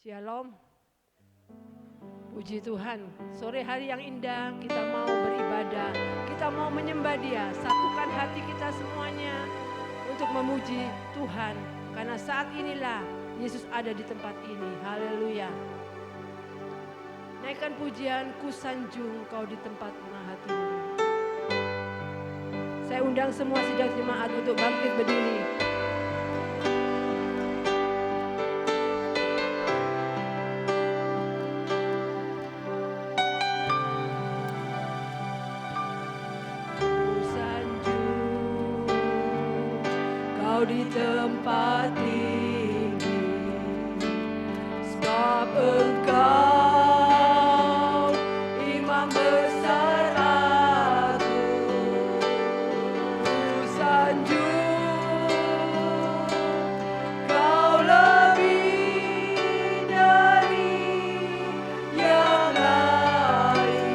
Shalom. Puji Tuhan, sore hari yang indah kita mau beribadah, kita mau menyembah Dia. Satukan hati kita semuanya untuk memuji Tuhan, karena saat inilah Yesus ada di tempat ini. Haleluya. Naikkan pujian, ku sanjung kau di tempat tengah hatimu. Saya undang semua sidang jemaat untuk bangkit berdiri. Di tempat tinggi, sebab Engkau Imam besar aku, sanjung Kau lebih dari yang lain.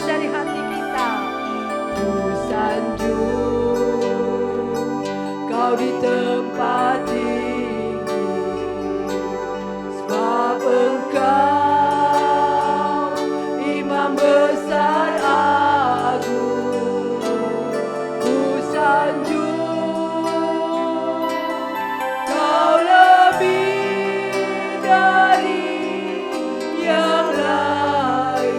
Dari hati kita, ku sanjung Kau di tempat tinggi, sebab Engkau Imam besar agung. Ku sanjung Kau lebih dari yang lain.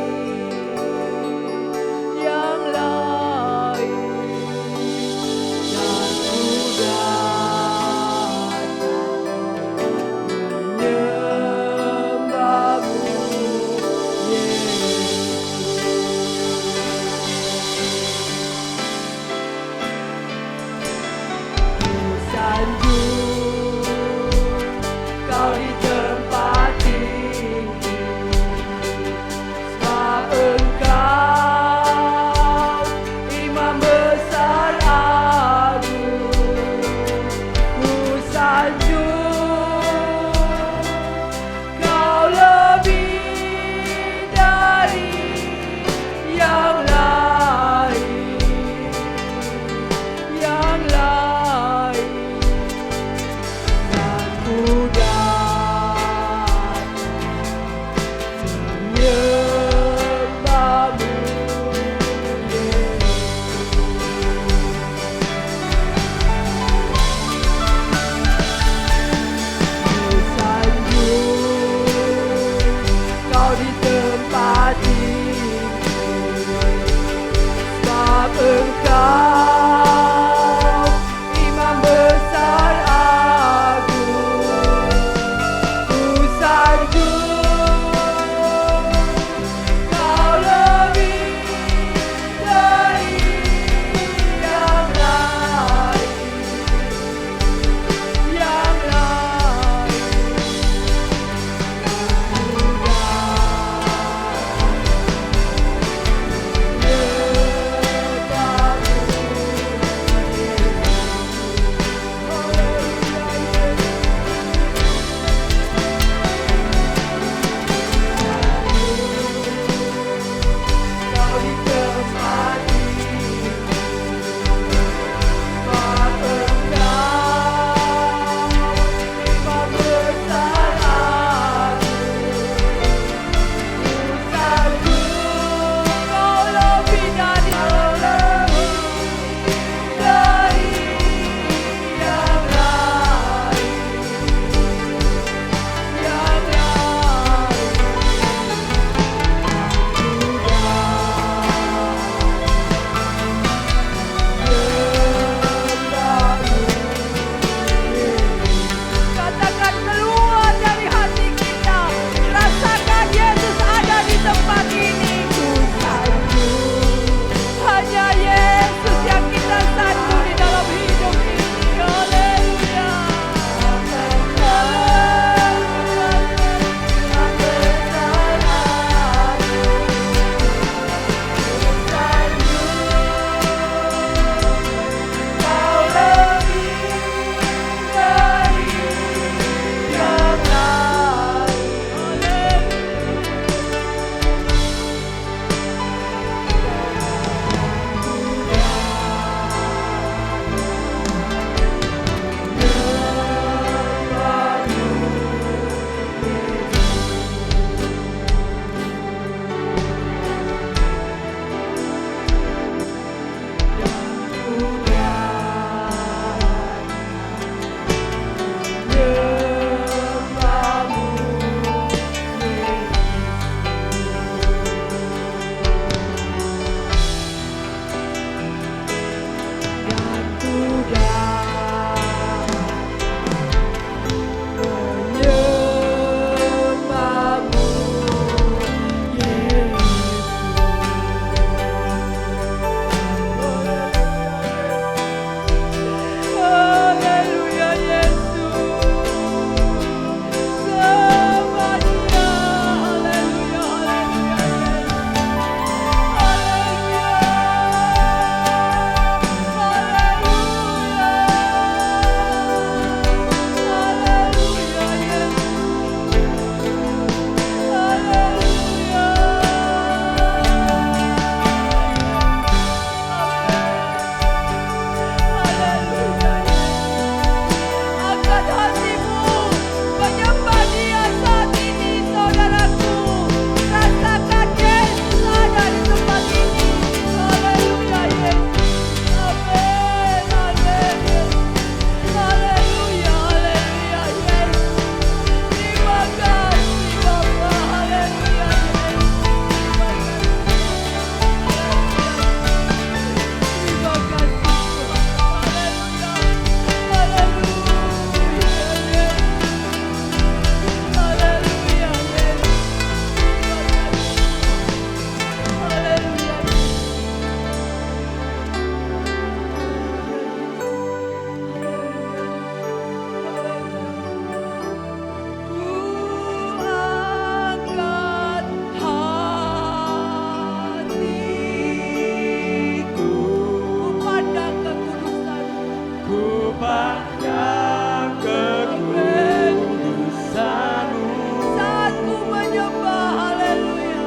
ku pandang kekudusan-Mu. Saat ku menyembah, haleluya.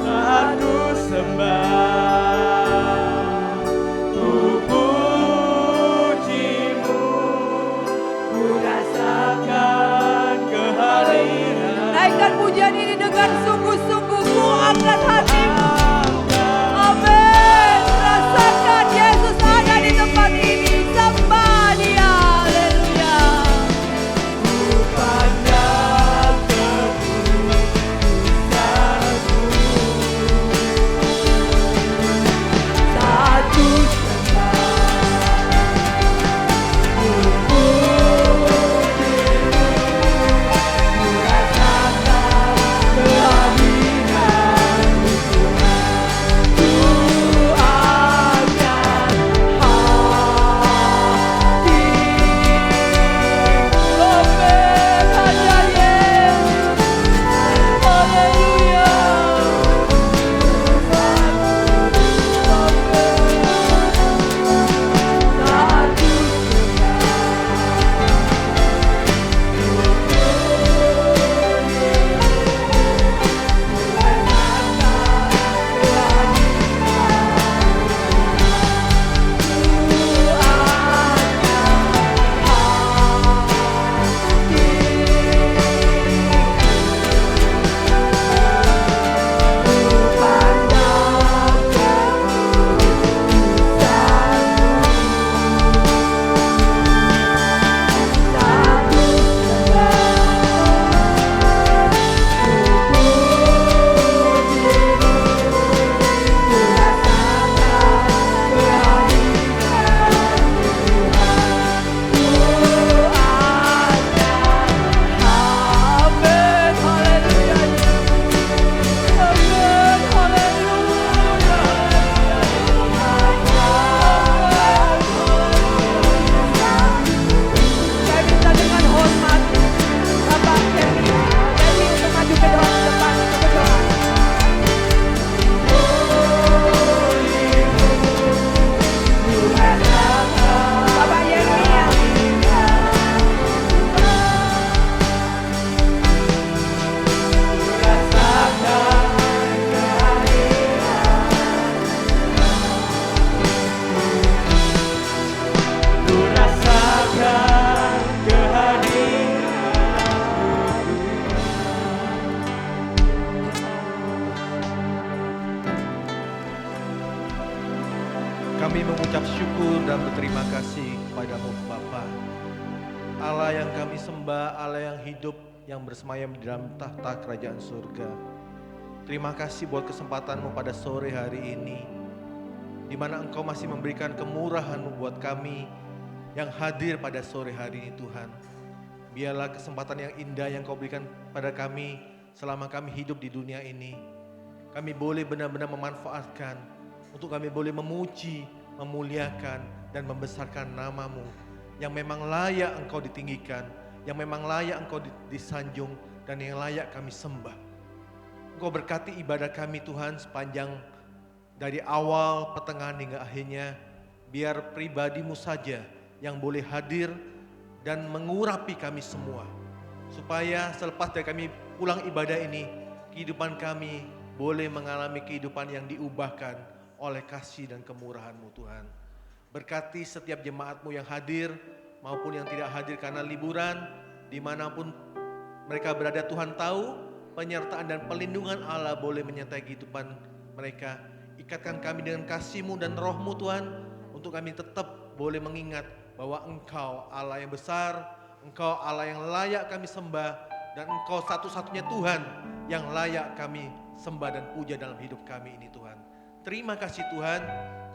Saat ku sembah, ku puji-Mu, ku rasakan kehadiran. Naikkan pujian ini dengan sungguh-sungguh, ku angkat hatimu. Amin. Rasakan Yesus ada di tempat ini. Sembah Dia, haleluya. Ku pandang kekudusan-Mu. Saat ku sembah, ku puji-Mu, ku rasakan kehadiran-Mu Tuhan. Ku angkat hati. Amin. Hanya Yesus. Haleluya. Saat ku Amin. Haleluya. Amin. Saya minta dengan hormat Bapak Kemi untuk maju ke depan untuk berdoa. Bapak Yeremia. ku rasakan kehadiran. Kami mengucap syukur dan berterima kasih kepada-Mu Bapa, Allah yang kami sembah, Allah yang hidup, yang bersemayam di dalam tahta kerajaan surga. Terima kasih buat kesempatan-Mu pada sore hari ini, di mana Engkau masih memberikan kemurahan-Mu buat kami yang hadir pada sore hari ini Tuhan. Biarlah kesempatan yang indah yang Kau berikan pada kami selama kami hidup di dunia ini. Kami boleh benar-benar memanfaatkan untuk kami boleh memuji, memuliakan, dan membesarkan nama-Mu yang memang layak Engkau ditinggikan, yang memang layak Engkau disanjung, dan yang layak kami sembah. Engkau berkati ibadah kami Tuhan sepanjang dari awal, pertengahan hingga akhirnya. Biar pribadi-Mu saja yang boleh hadir dan mengurapi kami semua. Supaya selepas dari kami pulang ibadah ini, kehidupan kami boleh mengalami kehidupan yang diubahkan oleh kasih dan kemurahan-Mu Tuhan. Berkati setiap jemaat-Mu yang hadir maupun yang tidak hadir karena liburan, dimanapun mereka berada Tuhan tahu penyertaan dan pelindungan Allah boleh menyertai kehidupan mereka. Ikatkan kami dengan kasih-Mu dan Roh-Mu Tuhan, untuk kami tetap boleh mengingat bahwa Engkau Allah yang besar, Engkau Allah yang layak kami sembah, dan Engkau satu-satunya Tuhan yang layak kami sembah dan puja dalam hidup kami ini Tuhan. Terima kasih Tuhan,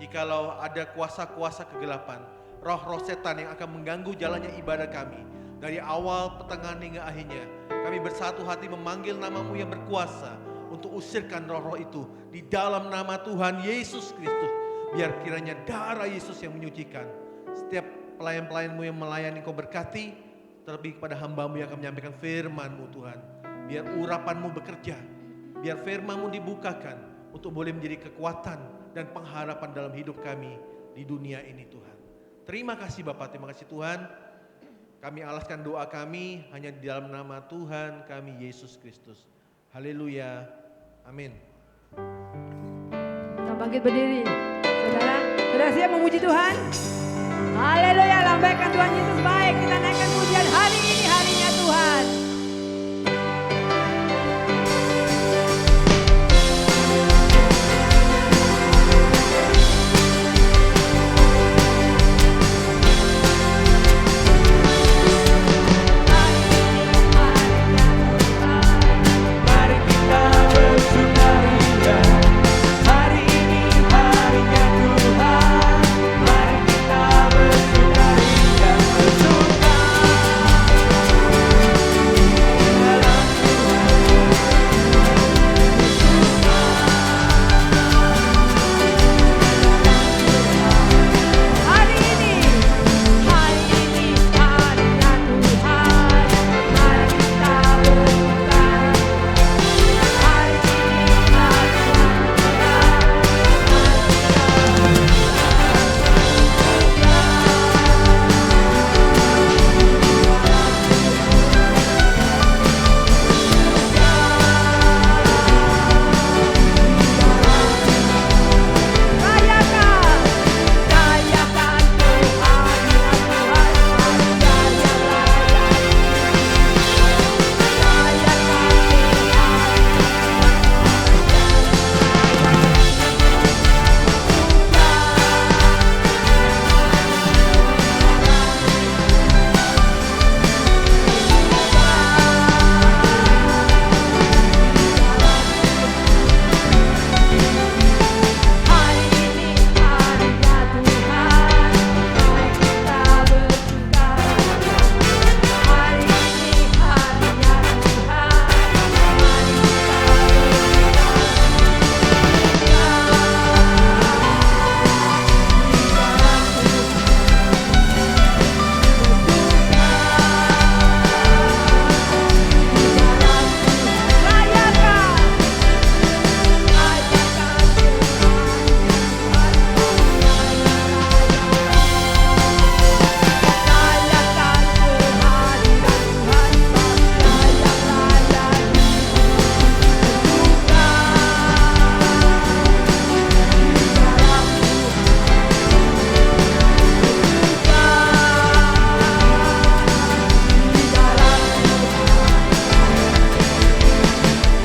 jikalau ada kuasa-kuasa kegelapan, roh-roh setan yang akan mengganggu jalannya ibadah kami, dari awal, pertengahan hingga akhirnya, kami bersatu hati memanggil nama-Mu yang berkuasa untuk usirkan roh-roh itu di dalam nama Tuhan Yesus Kristus. Biar kiranya darah Yesus yang menyucikan setiap pelayan-pelayan-Mu yang melayani. Kau berkati terlebih kepada hamba-Mu yang akan menyampaikan firman-Mu Tuhan. Biar urapan-Mu bekerja, biar firman-Mu dibukakan untuk boleh menjadi kekuatan dan pengharapan dalam hidup kami di dunia ini Tuhan. Terima kasih Bapak, terima kasih Tuhan. Kami alaskan doa kami hanya di dalam nama Tuhan kami Yesus Kristus. Haleluya. Amin. Kita bangkit berdiri. Saudara siap memuji Tuhan? Haleluya, lambaikan Tuhan Yesus baik. Kita naikkan pujian hari ini, harinya Tuhan. Mari kita bersukaria. Hari ini harinya Tuhan. Mari kita bersukaria, bersuka dalam Hari ini harinya Tuhan. Mari kita bersuka. Hari ini harinya Rayakan kehadiran Tuhan, hari ini harinya Tuhan, mari kita bersuka.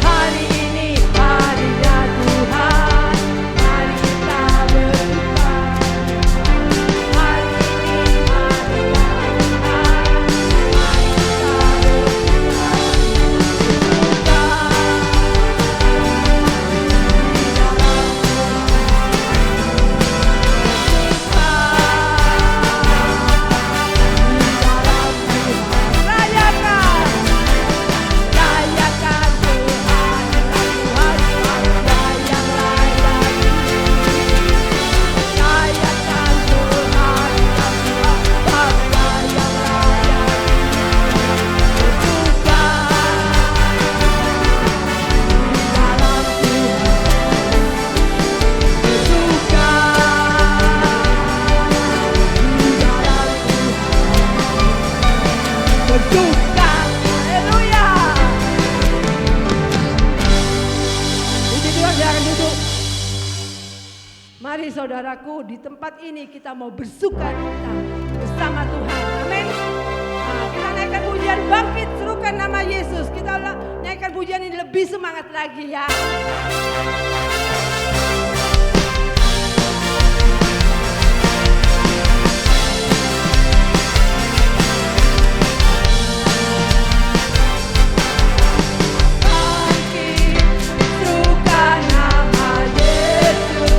Hari ini harinya Tuhan, mari Hari ini harinya Tuhan, mari kita bersuka. Hari ini harinya Tuhan, mari kita rayakan Tuhan, Tuhan yang layak. Rayakan Tuhan, Bapa yang layak. Bersuka di dalam Tuhan, bersuka di dalam Tuhan, bersuka. Haleluya. Puji Tuhan, silakan duduk. Mari saudaraku, di tempat ini kita mau bersuka cita bersama Tuhan. Amin. Nah, kita naikkan pujian bangkit, serukan nama Yesus. Kita naikkan pujian ini lebih semangat lagi ya. Bangkit, serukan nama Yesus.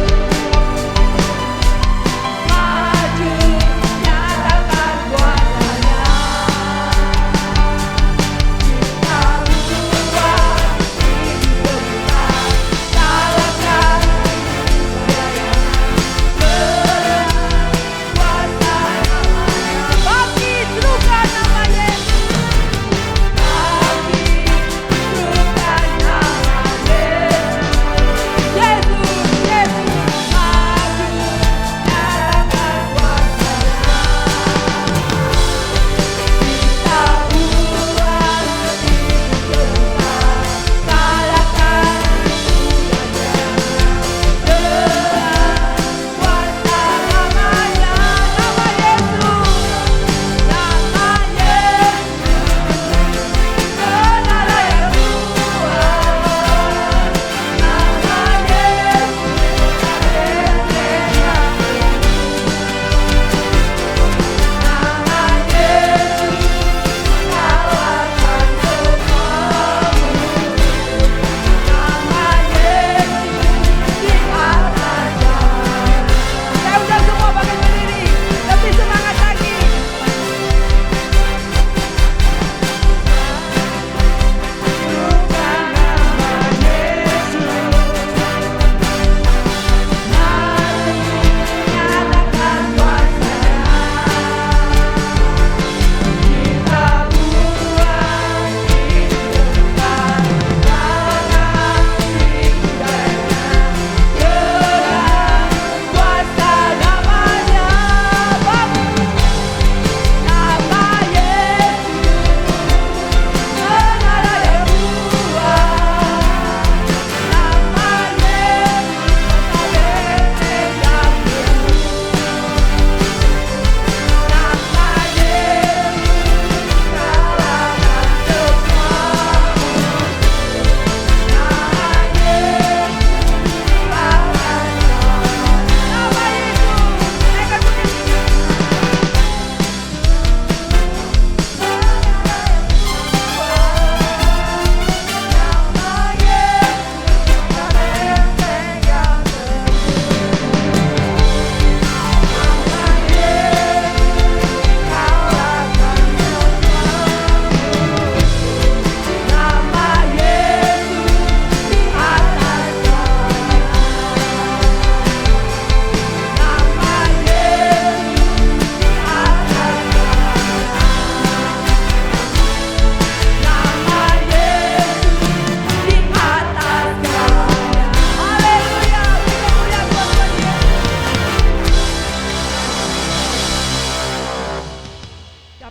Maju, nyatakan kuasa-Nya. Kita buat hidup kita,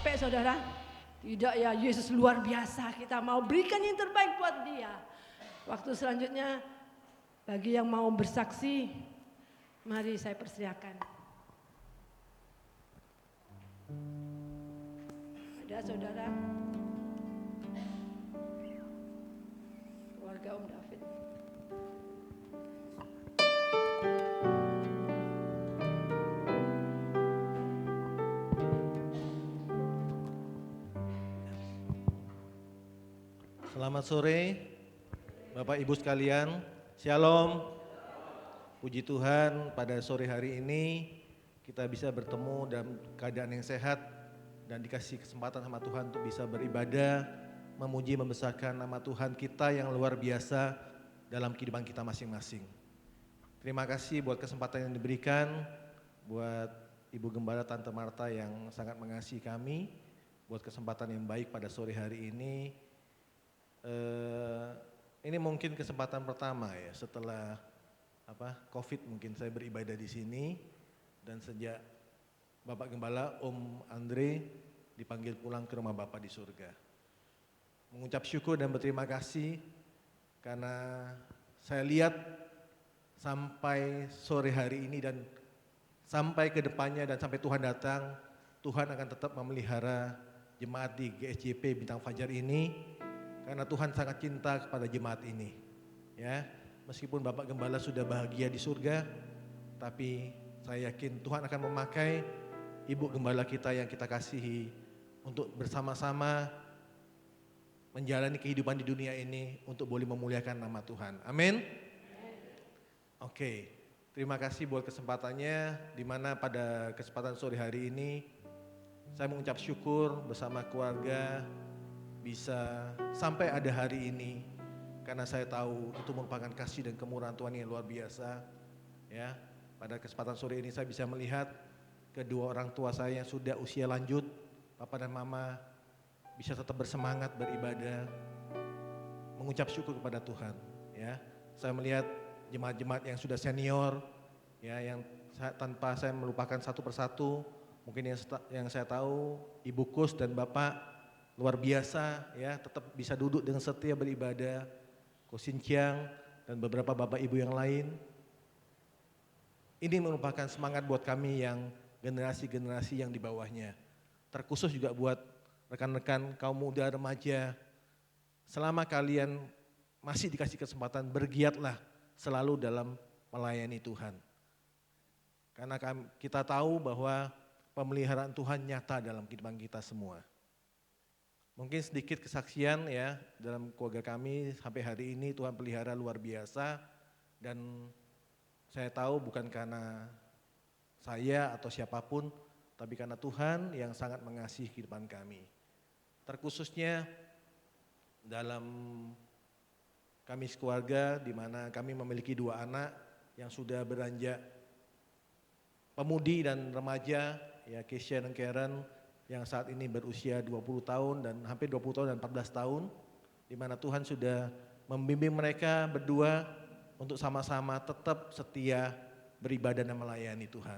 Capek saudara? Tidak ya, Yesus luar biasa. Kita mau berikan yang terbaik buat dia. Waktu selanjutnya bagi yang mau bersaksi, mari saya persilakan. Ada saudara? Keluarga Om David. Selamat sore, Bapak Ibu sekalian. Shalom. Puji Tuhan, pada sore hari ini kita bisa bertemu dalam keadaan yang sehat dan dikasih kesempatan sama Tuhan untuk bisa beribadah, memuji, membesarkan nama Tuhan kita yang luar biasa dalam kehidupan kita masing-masing. Terima kasih buat kesempatan yang diberikan, buat Ibu Gembala Tante Marta yang sangat mengasihi kami, buat kesempatan yang baik pada sore hari ini. Ini mungkin kesempatan pertama ya setelah COVID mungkin saya beribadah di sini, dan sejak Bapak Gembala Om Andre dipanggil pulang ke rumah Bapak di surga. Mengucap syukur dan berterima kasih karena saya lihat sampai sore hari ini dan sampai ke depannya dan sampai Tuhan datang, Tuhan akan tetap memelihara jemaat di GSJP Bintang Fajar ini. Karena Tuhan sangat cinta kepada jemaat ini, ya. Meskipun Bapak Gembala sudah bahagia di surga, tapi saya yakin Tuhan akan memakai Ibu Gembala kita yang kita kasihi untuk bersama-sama menjalani kehidupan di dunia ini untuk boleh memuliakan nama Tuhan. Amin. Oke, terima kasih buat kesempatannya, di mana pada kesempatan sore hari ini saya mengucap syukur bersama keluarga bisa sampai ada hari ini, karena saya tahu itu merupakan kasih dan kemurahan Tuhan yang luar biasa. Ya, pada kesempatan sore ini saya bisa melihat kedua orang tua saya yang sudah usia lanjut, Papa dan Mama, bisa tetap bersemangat beribadah, mengucap syukur kepada Tuhan. Ya, saya melihat jemaat-jemaat yang sudah senior, ya, yang tanpa saya melupakan satu persatu, mungkin yang saya tahu Ibu Kus dan Bapak luar biasa, ya, tetap bisa duduk dengan setia beribadah, Kosin Chiang dan beberapa bapak ibu yang lain. Ini merupakan semangat buat kami yang generasi-generasi yang di bawahnya. Terkhusus juga buat rekan-rekan kaum muda remaja, selama kalian masih dikasih kesempatan, bergiatlah selalu dalam melayani Tuhan. Karena kita tahu bahwa pemeliharaan Tuhan nyata dalam kehidupan kita semua. Mungkin sedikit kesaksian ya, dalam keluarga kami sampai hari ini Tuhan pelihara luar biasa, dan saya tahu bukan karena saya atau siapapun, tapi karena Tuhan yang sangat mengasihi kehidupan kami. Terkhususnya dalam kami sekeluarga, di mana kami memiliki 2 anak yang sudah beranjak pemudi dan remaja, ya, Keisha dan Karen, yang saat ini berusia 20 tahun dan hampir 20 tahun dan 14 tahun, di mana Tuhan sudah membimbing mereka berdua untuk sama-sama tetap setia beribadah dan melayani Tuhan.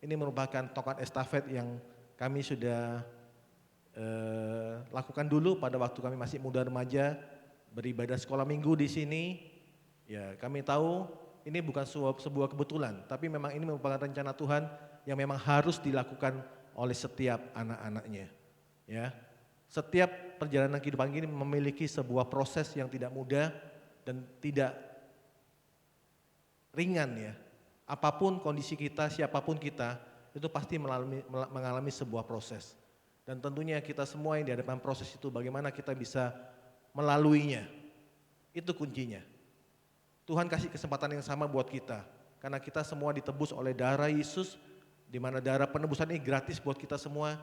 Ini merupakan tongkat estafet yang kami sudah lakukan dulu pada waktu kami masih muda remaja, beribadah sekolah minggu di sini. Ya, kami tahu ini bukan sebuah kebetulan, tapi memang ini merupakan rencana Tuhan yang memang harus dilakukan oleh setiap anak-anaknya. Ya, setiap perjalanan kehidupan ini memiliki sebuah proses yang tidak mudah dan tidak ringan ya. Apapun kondisi kita, siapapun kita, itu pasti mengalami sebuah proses. Dan tentunya kita semua yang di hadapan proses itu, bagaimana kita bisa melaluinya. Itu kuncinya. Tuhan kasih kesempatan yang sama buat kita, karena kita semua ditebus oleh darah Yesus, di mana darah penebusan ini gratis buat kita semua.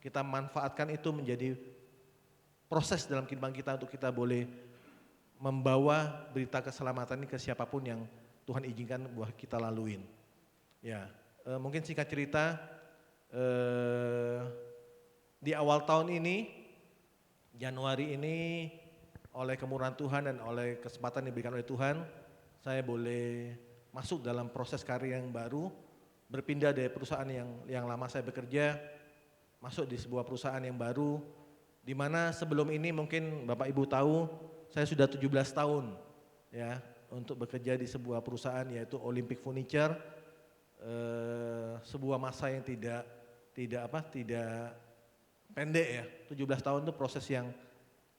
Kita manfaatkan itu menjadi proses dalam kehidupan kita untuk kita boleh membawa berita keselamatan ini ke siapapun yang Tuhan izinkan buat kita laluin. Ya, mungkin singkat cerita, di awal tahun ini, Januari ini, oleh kemurahan Tuhan dan oleh kesempatan yang diberikan oleh Tuhan, saya boleh masuk dalam proses karir yang baru, berpindah dari perusahaan yang lama saya bekerja, masuk di sebuah perusahaan yang baru, di mana sebelum ini mungkin Bapak Ibu tahu, saya sudah 17 tahun ya untuk bekerja di sebuah perusahaan yaitu Olympic Furniture, sebuah masa yang tidak pendek ya. 17 tahun itu proses yang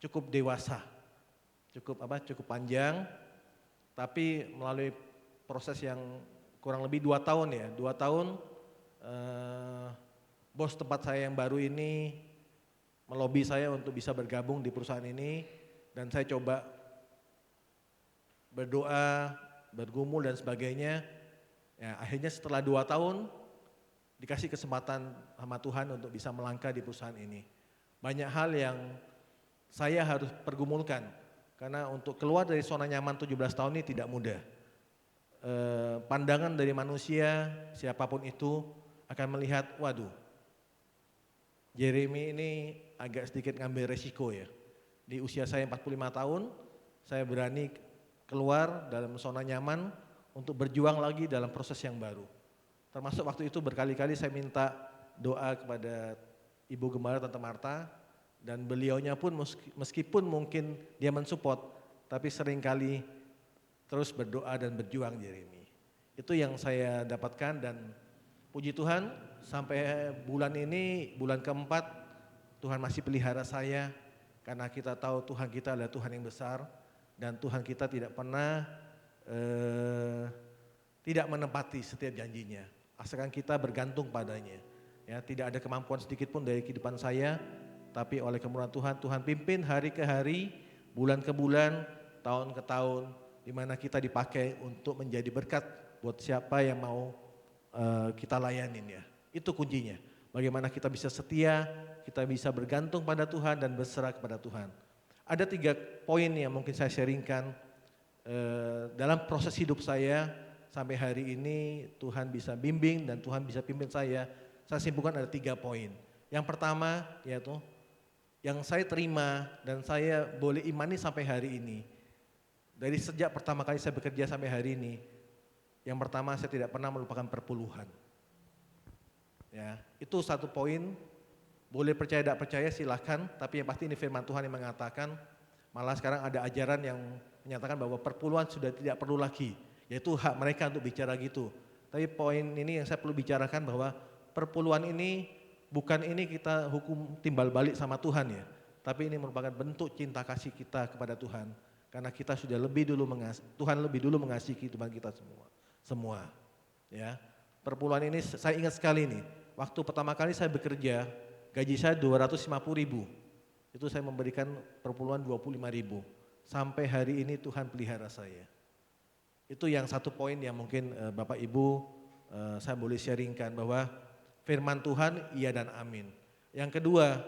cukup dewasa, cukup panjang, tapi melalui proses yang kurang lebih 2 tahun ya, 2 tahun bos tempat saya yang baru ini melobi saya untuk bisa bergabung di perusahaan ini, dan saya coba berdoa, bergumul dan sebagainya. Ya, akhirnya setelah 2 tahun dikasih kesempatan sama Tuhan untuk bisa melangkah di perusahaan ini. Banyak hal yang saya harus pergumulkan, karena untuk keluar dari zona nyaman 17 tahun ini tidak mudah. Pandangan dari manusia, siapapun itu akan melihat, waduh, Jeremy ini agak sedikit ngambil resiko ya. Di usia saya 45 tahun, saya berani keluar dalam zona nyaman untuk berjuang lagi dalam proses yang baru. Termasuk waktu itu berkali-kali saya minta doa kepada Ibu Gembala Tante Marta, dan beliaunya pun meskipun mungkin dia mensupport, tapi seringkali terus berdoa dan berjuang Jeremy. Itu yang saya dapatkan, dan puji Tuhan sampai bulan ini, bulan keempat, Tuhan masih pelihara saya, karena kita tahu Tuhan kita adalah Tuhan yang besar, dan Tuhan kita tidak pernah tidak menepati setiap janjinya, asalkan kita bergantung padanya. Ya, tidak ada kemampuan sedikit pun dari kehidupan saya, tapi oleh kemurahan Tuhan, Tuhan pimpin hari ke hari, bulan ke bulan, tahun ke tahun, di mana kita dipakai untuk menjadi berkat buat siapa yang mau kita layanin ya. Itu kuncinya, bagaimana kita bisa setia, kita bisa bergantung pada Tuhan dan berserah kepada Tuhan. Ada 3 poin yang mungkin saya sharingkan dalam proses hidup saya sampai hari ini. Tuhan bisa bimbing dan Tuhan bisa pimpin saya simpulkan ada 3 poin. Yang pertama yaitu yang saya terima dan saya boleh imani sampai hari ini, dari sejak pertama kali saya bekerja sampai hari ini, yang pertama saya tidak pernah melupakan perpuluhan. Ya, itu 1 poin. Boleh percaya tidak percaya silahkan, tapi yang pasti ini firman Tuhan yang mengatakan, malah sekarang ada ajaran yang menyatakan bahwa perpuluhan sudah tidak perlu lagi, yaitu hak mereka untuk bicara gitu. Tapi poin ini yang saya perlu bicarakan bahwa perpuluhan ini bukan ini kita hukum timbal balik sama Tuhan ya, tapi ini merupakan bentuk cinta kasih kita kepada Tuhan, karena kita sudah Tuhan lebih dulu mengasihi kehidupan kita semua. Ya, perpuluhan ini saya ingat sekali nih, waktu pertama kali saya bekerja, gaji saya 250.000, itu saya memberikan perpuluhan 25.000, sampai hari ini Tuhan pelihara saya. Itu yang 1 poin yang mungkin Bapak Ibu saya boleh sharingkan, bahwa firman Tuhan iya dan amin. Yang kedua,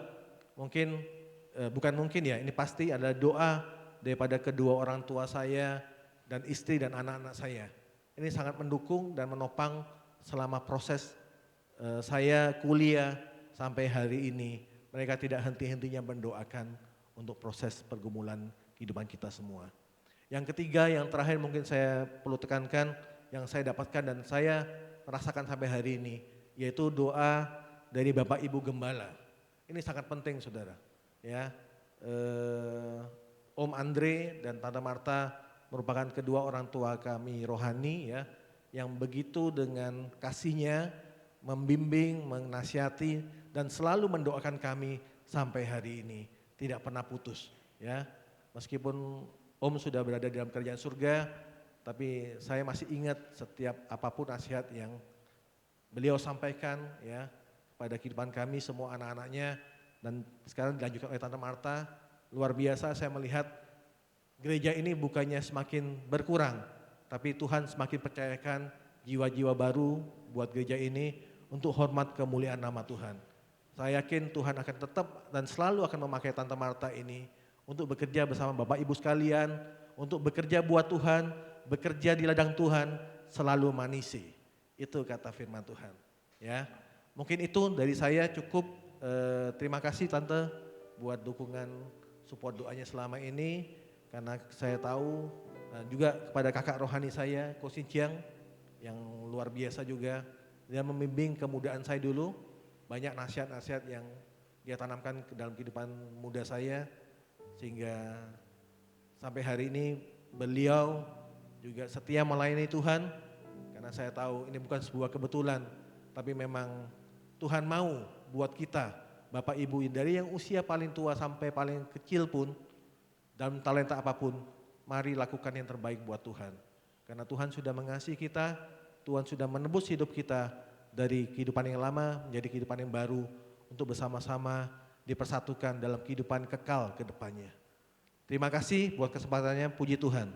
bukan mungkin ya, ini pasti adalah doa daripada kedua orang tua saya dan istri dan anak-anak saya. Ini sangat mendukung dan menopang selama proses saya kuliah sampai hari ini. Mereka tidak henti-hentinya mendoakan untuk proses pergumulan kehidupan kita semua. Yang ketiga, yang terakhir mungkin saya perlu tekankan, yang saya dapatkan dan saya rasakan sampai hari ini, yaitu doa dari Bapak Ibu Gembala. Ini sangat penting saudara. Ya, Om Andre dan Tante Marta merupakan kedua orang tua kami rohani ya, yang begitu dengan kasihnya membimbing, menasihati dan selalu mendoakan kami sampai hari ini, tidak pernah putus ya. Meskipun Om sudah berada di dalam kerajaan surga, tapi saya masih ingat setiap apapun nasihat yang beliau sampaikan ya pada kehidupan kami semua anak-anaknya, dan sekarang dilanjutkan oleh Tante Marta. Luar biasa saya melihat gereja ini bukannya semakin berkurang, tapi Tuhan semakin percayakan jiwa-jiwa baru buat gereja ini untuk hormat kemuliaan nama Tuhan. Saya yakin Tuhan akan tetap dan selalu akan memakai Tante Marta ini untuk bekerja bersama Bapak Ibu sekalian, untuk bekerja buat Tuhan, bekerja di ladang Tuhan, selalu manisi. Itu kata firman Tuhan. Ya, mungkin itu dari saya cukup. Terima kasih Tante buat dukungan support doanya selama ini, karena saya tahu juga kepada kakak rohani saya, Ko Sinjiang, yang luar biasa juga, dia membimbing kemudaan saya dulu, banyak nasihat-nasihat yang dia tanamkan ke dalam kehidupan muda saya, sehingga sampai hari ini beliau juga setia melayani Tuhan, karena saya tahu ini bukan sebuah kebetulan, tapi memang Tuhan mau buat kita, Bapak Ibu, dari yang usia paling tua sampai paling kecil pun, dalam talenta apapun, mari lakukan yang terbaik buat Tuhan. Karena Tuhan sudah mengasihi kita, Tuhan sudah menebus hidup kita dari kehidupan yang lama menjadi kehidupan yang baru, untuk bersama-sama dipersatukan dalam kehidupan kekal ke depannya. Terima kasih buat kesempatannya, puji Tuhan.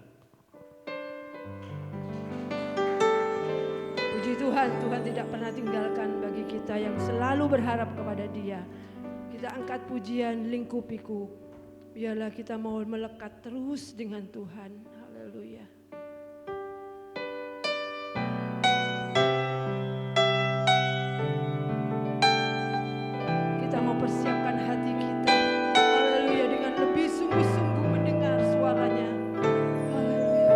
Puji Tuhan, Tuhan tidak pernah tinggalkan bagi kita yang selalu berharap kepada Dia. Kita angkat pujian lingkupiku, biarlah kita mau melekat terus dengan Tuhan. Haleluya. Kita mau persiapkan hati kita, haleluya, dengan lebih sungguh-sungguh mendengar suaranya. Haleluya.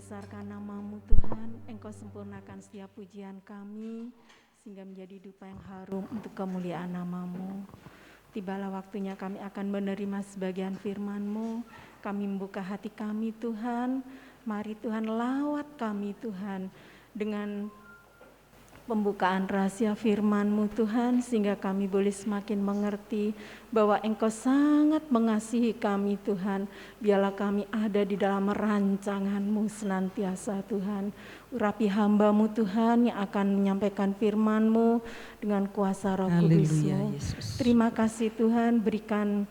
besarkan nama-Mu Tuhan, Engkau sempurnakan setiap pujian kami, sehingga menjadi dupa yang harum untuk kemuliaan nama-Mu. Tibalah waktunya kami akan menerima sebagian firman-Mu, kami membuka hati kami Tuhan, mari Tuhan lawat kami Tuhan, dengan pembukaan rahasia firman-Mu Tuhan, sehingga kami boleh semakin mengerti bahwa Engkau sangat mengasihi kami Tuhan. Biarlah kami ada di dalam rancangan-Mu senantiasa Tuhan. Urapi hamba-Mu Tuhan yang akan menyampaikan firman-Mu dengan kuasa Roh Kudus-Mu. Terima kasih Tuhan, berikan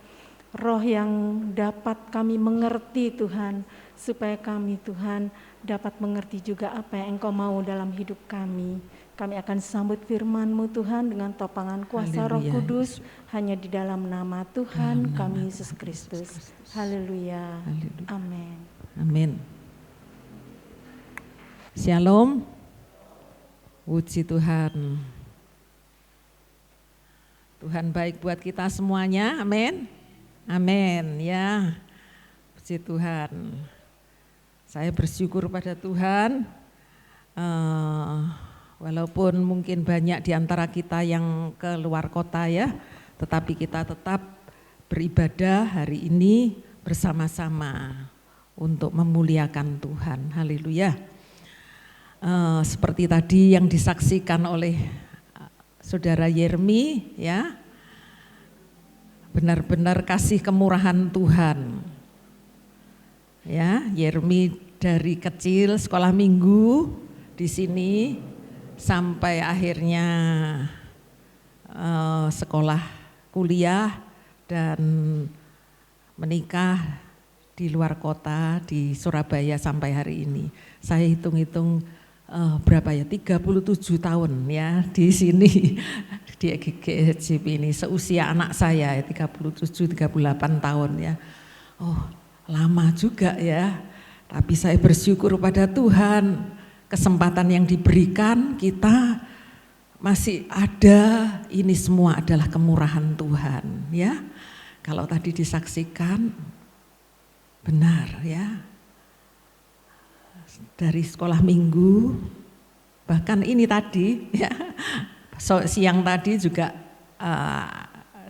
roh yang dapat kami mengerti Tuhan, supaya kami Tuhan dapat mengerti juga apa yang Engkau mau dalam hidup kami. Kami akan sambut firman-Mu Tuhan dengan topangan kuasa Roh Kudus, hanya di dalam nama Tuhan kami Yesus Kristus. Haleluya. Amin. Amin. Shalom. Puji Tuhan. Tuhan baik buat kita semuanya. Amin. Amin ya. Puji Tuhan. Saya bersyukur pada Tuhan. Walaupun mungkin banyak di antara kita yang ke luar kota ya, tetapi kita tetap beribadah hari ini bersama-sama untuk memuliakan Tuhan. Haleluya. Seperti tadi yang disaksikan oleh Saudara Yermi ya, benar-benar kasih kemurahan Tuhan. Ya, Yermi dari kecil sekolah minggu di sini sampai akhirnya sekolah kuliah dan menikah di luar kota di Surabaya sampai hari ini. Saya hitung-hitung berapa ya, 37 tahun ya di sini di GGSJP ini, seusia anak saya 37-38 tahun ya. Oh, lama juga ya. Tapi saya bersyukur pada Tuhan, kesempatan yang diberikan kita masih ada, ini semua adalah kemurahan Tuhan ya. Kalau tadi disaksikan benar ya, dari sekolah minggu, bahkan ini tadi ya, siang tadi juga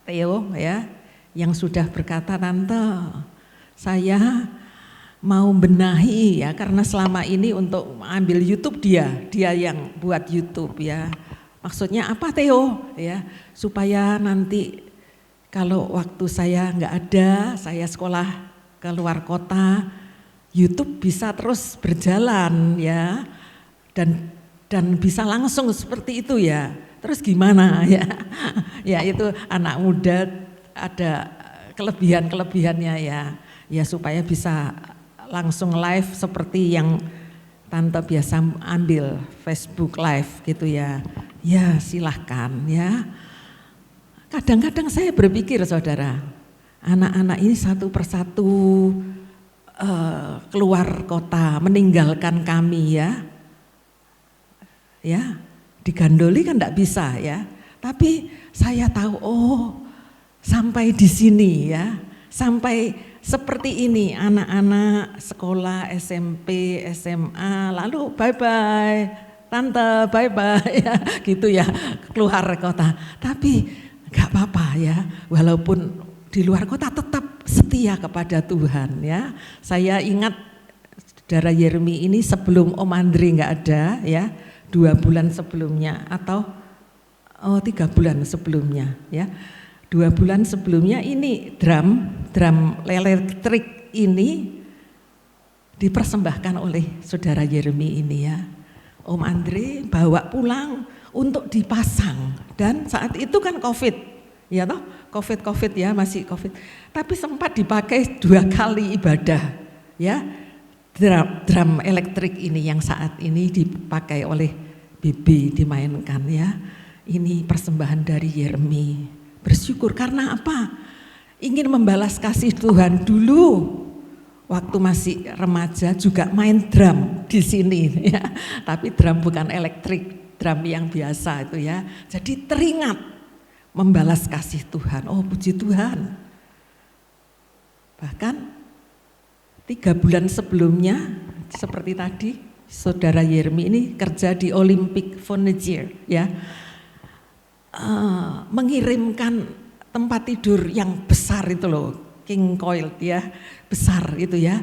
Theo ya, yang sudah berkata, Tante saya mau benahi ya, karena selama ini untuk ambil YouTube dia yang buat YouTube ya. Maksudnya apa Theo ya, supaya nanti kalau waktu saya nggak ada, saya sekolah ke luar kota, YouTube bisa terus berjalan ya, dan bisa langsung seperti itu ya. Terus gimana ya? Ya itu anak muda ada kelebihannya ya supaya bisa langsung live seperti yang Tante biasa ambil Facebook live gitu ya. Ya silahkan ya. Kadang-kadang saya berpikir saudara, anak-anak ini satu persatu keluar kota, meninggalkan kami ya. Ya, digandoli kan enggak bisa ya. Tapi saya tahu sampai di sini ya. Sampai seperti ini anak-anak sekolah SMP, SMA, lalu bye-bye, Tante bye-bye ya, gitu ya, keluar kota. Tapi enggak apa-apa ya, walaupun di luar kota tetap setia kepada Tuhan ya. Saya ingat Saudara Yermi ini sebelum Om Andre enggak ada ya, 2 bulan sebelumnya atau 3 bulan sebelumnya ya. 2 bulan sebelumnya ini drum elektrik ini dipersembahkan oleh Saudara Yermi ini ya. Om Andre bawa pulang untuk dipasang, dan saat itu kan COVID ya toh, COVID ya, masih COVID. Tapi sempat dipakai 2 kali ibadah ya. Drum elektrik ini yang saat ini dipakai oleh Bibi, dimainkan ya. Ini persembahan dari Yermi. Bersyukur karena apa? Ingin membalas kasih Tuhan. Dulu waktu masih remaja juga main drum di sini ya. Tapi drum bukan elektrik, drum yang biasa itu ya. Jadi teringat membalas kasih Tuhan. Oh puji Tuhan. Bahkan 3 bulan sebelumnya seperti tadi Saudara Yermi ini kerja di Olympic Furniture ya, mengirimkan tempat tidur yang besar itu loh, king coil ya, besar itu ya.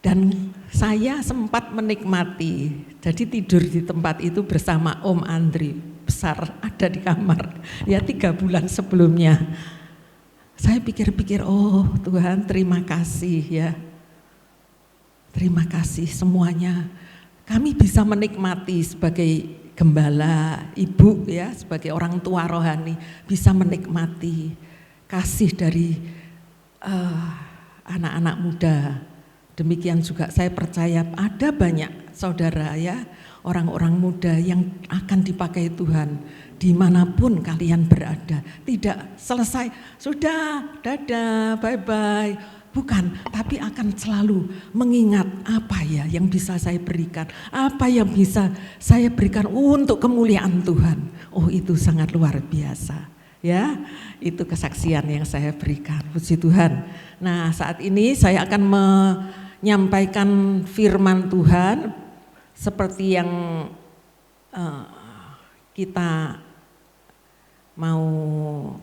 Dan saya sempat menikmati, jadi tidur di tempat itu bersama Om Andri, besar, ada di kamar ya 3 bulan sebelumnya. Saya pikir-pikir, oh Tuhan terima kasih ya. Terima kasih semuanya. Kami bisa menikmati sebagai gembala, ibu ya, sebagai orang tua rohani, bisa menikmati kasih dari anak-anak muda. Demikian juga saya percaya ada banyak saudara ya, orang-orang muda yang akan dipakai Tuhan dimanapun kalian berada. Tidak selesai, sudah, dadah, bye-bye. Bukan, tapi akan selalu mengingat apa ya yang bisa saya berikan, apa yang bisa saya berikan untuk kemuliaan Tuhan. Oh itu sangat luar biasa ya, itu kesaksian yang saya berikan, puji Tuhan. Nah saat ini saya akan menyampaikan firman Tuhan seperti yang kita mau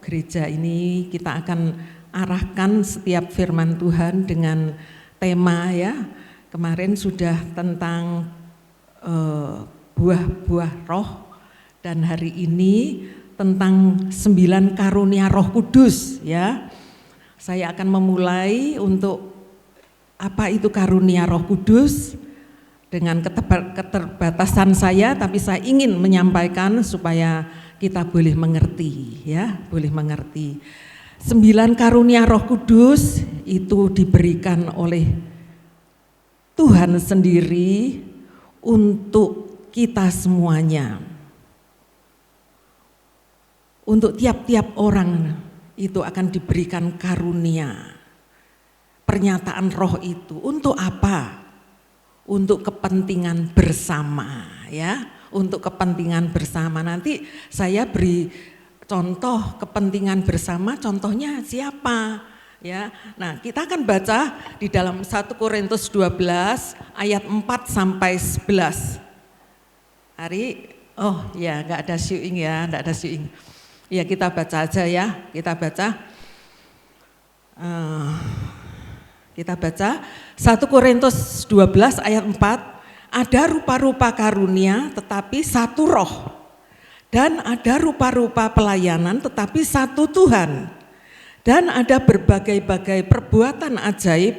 gereja ini, kita akan arahkan setiap firman Tuhan dengan tema ya. Kemarin sudah tentang buah-buah roh, dan hari ini tentang 9 karunia Roh Kudus ya. Saya akan memulai untuk apa itu karunia Roh Kudus dengan keterbatasan saya, tapi saya ingin menyampaikan supaya kita boleh mengerti ya, boleh mengerti. 9 karunia Roh Kudus itu diberikan oleh Tuhan sendiri untuk kita semuanya. Untuk tiap-tiap orang itu akan diberikan karunia. Pernyataan roh itu untuk apa? Untuk kepentingan bersama ya, untuk kepentingan bersama. Nanti saya beri contoh kepentingan bersama, contohnya siapa ya. Nah kita akan baca di dalam 1 Korintus 12 ayat 4 sampai 11. Hari, oh ya enggak ada syuing ya, enggak ada syuing. Ya kita baca aja ya, kita baca. Kita baca 1 Korintus 12 ayat 4, ada rupa-rupa karunia tetapi satu roh. Dan ada rupa-rupa pelayanan tetapi satu Tuhan. Dan ada berbagai-bagai perbuatan ajaib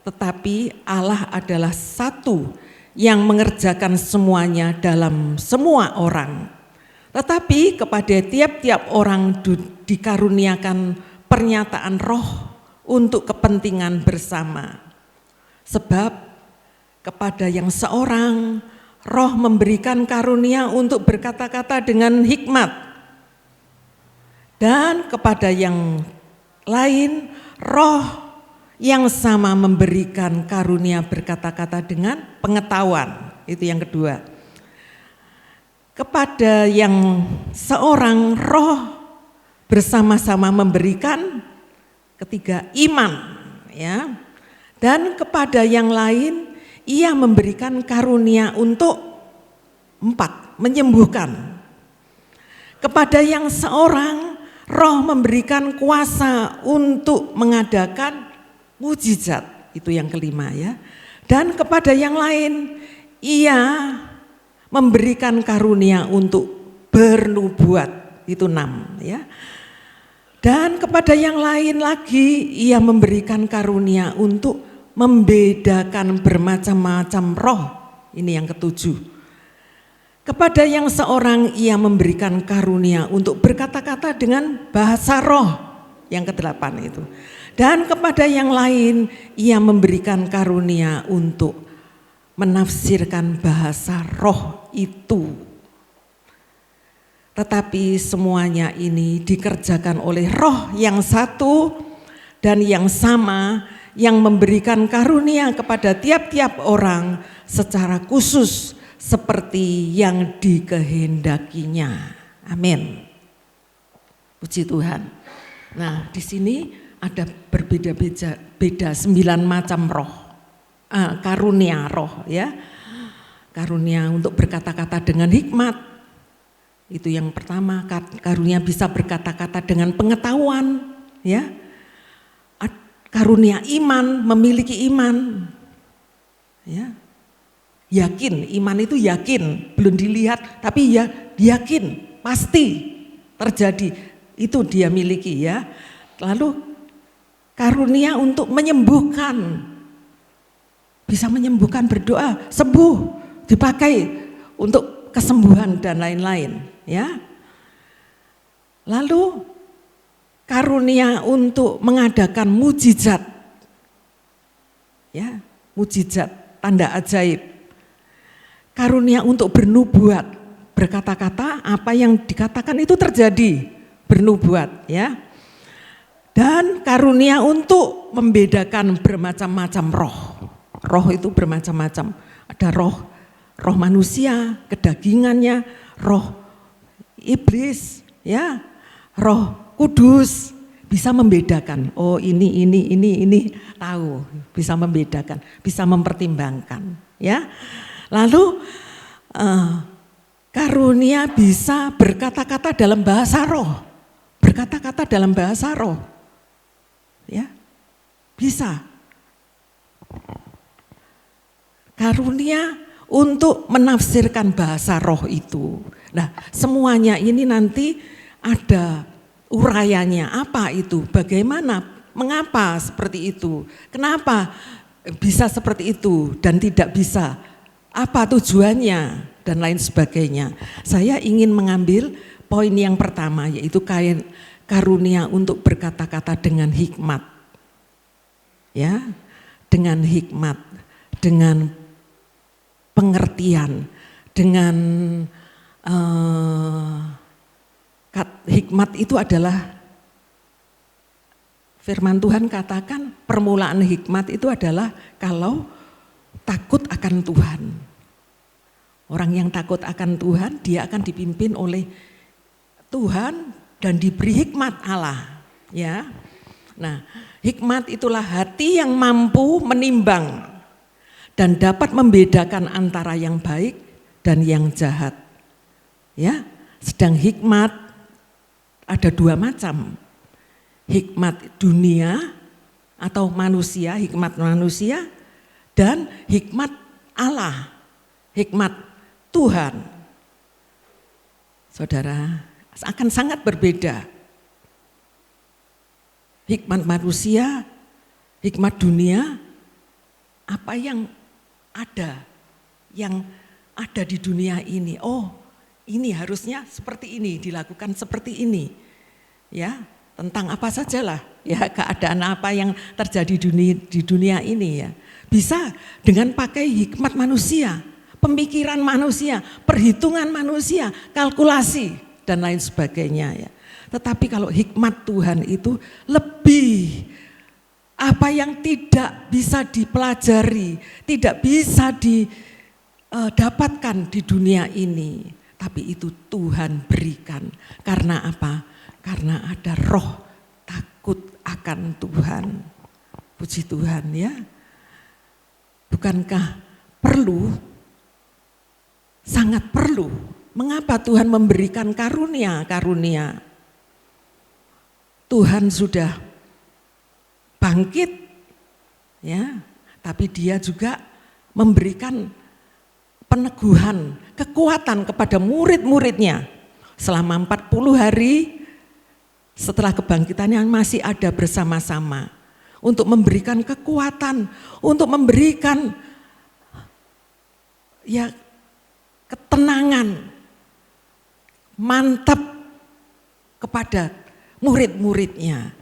tetapi Allah adalah satu yang mengerjakan semuanya dalam semua orang. Tetapi kepada tiap-tiap orang dikaruniakan pernyataan roh untuk kepentingan bersama. Sebab kepada yang seorang roh memberikan karunia untuk berkata-kata dengan hikmat. Dan kepada yang lain roh yang sama memberikan karunia berkata-kata dengan pengetahuan. Itu yang kedua. Kepada yang seorang roh bersama-sama memberikan, ketiga, iman ya. Dan kepada yang lain ia memberikan karunia untuk 4, menyembuhkan. Kepada yang seorang roh memberikan kuasa untuk mengadakan mujizat, itu yang kelima ya. Dan kepada yang lain ia memberikan karunia untuk bernubuat, itu 6 ya. Dan kepada yang lain lagi ia memberikan karunia untuk membedakan bermacam-macam roh, ini yang ketujuh. Kepada yang seorang ia memberikan karunia untuk berkata-kata dengan bahasa roh, yang ke-8 itu. Dan kepada yang lain ia memberikan karunia untuk menafsirkan bahasa roh itu. Tetapi semuanya ini dikerjakan oleh roh yang satu dan yang sama, yang memberikan karunia kepada tiap-tiap orang secara khusus seperti yang dikehendakinya. Amin. Puji Tuhan. Nah, di sini ada berbeda-beda 9 macam roh. karunia roh ya. Karunia untuk berkata-kata dengan hikmat. Itu yang pertama, karunia bisa berkata-kata dengan pengetahuan ya. Karunia iman, memiliki iman. Ya. Yakin, iman itu yakin, belum dilihat tapi ya yakin, pasti terjadi. Itu dia miliki ya. Lalu karunia untuk menyembuhkan. Bisa menyembuhkan, berdoa, sembuh, dipakai untuk kesembuhan dan lain-lain ya. Lalu karunia untuk mengadakan mujizat. Ya, mujizat, tanda ajaib. Karunia untuk bernubuat, berkata-kata apa yang dikatakan itu terjadi, bernubuat ya. Dan karunia untuk membedakan bermacam-macam roh. Roh itu bermacam-macam. Ada roh manusia, kedagingannya, roh iblis, ya, roh kudus, bisa membedakan. Oh ini tahu, bisa membedakan, bisa mempertimbangkan, ya. Lalu karunia bisa berkata-kata dalam bahasa roh, berkata-kata dalam bahasa roh, ya, bisa. Karunia untuk menafsirkan bahasa roh itu. Nah, semuanya ini nanti ada urayanya, apa itu, bagaimana, mengapa seperti itu, kenapa bisa seperti itu dan tidak bisa, apa tujuannya dan lain sebagainya. Saya ingin mengambil poin yang pertama, yaitu karunia untuk berkata-kata dengan hikmat. Ya, dengan hikmat, dengan pengertian, dengan hikmat itu adalah, firman Tuhan katakan permulaan hikmat itu adalah kalau takut akan Tuhan. Orang yang takut akan Tuhan, dia akan dipimpin oleh Tuhan dan diberi hikmat Allah. Ya, nah hikmat itulah hati yang mampu menimbang dan dapat membedakan antara yang baik dan yang jahat. Ya, sedang hikmat ada dua macam. Hikmat dunia atau manusia, hikmat manusia, dan hikmat Allah, hikmat Tuhan. Saudara, akan sangat berbeda. Hikmat manusia, hikmat dunia, apa yang ada di dunia ini. Oh, ini harusnya seperti ini, dilakukan seperti ini. Ya, tentang apa sajalah, ya, keadaan apa yang terjadi di dunia ini ya. Bisa dengan pakai hikmat manusia, pemikiran manusia, perhitungan manusia, kalkulasi dan lain sebagainya ya. Tetapi kalau hikmat Tuhan itu lebih, apa yang tidak bisa dipelajari, tidak bisa didapatkan di dunia ini, tapi itu Tuhan berikan. Karena apa? Karena ada roh takut akan Tuhan. Puji Tuhan ya. Bukankah perlu, sangat perlu, mengapa Tuhan memberikan karunia? Tuhan sudah bangkit, ya, tapi Dia juga memberikan peneguhan, kekuatan kepada murid-muridnya selama 40 hari setelah kebangkitannya masih ada bersama-sama untuk memberikan kekuatan, untuk memberikan ya ketenangan, mantap kepada murid-muridnya.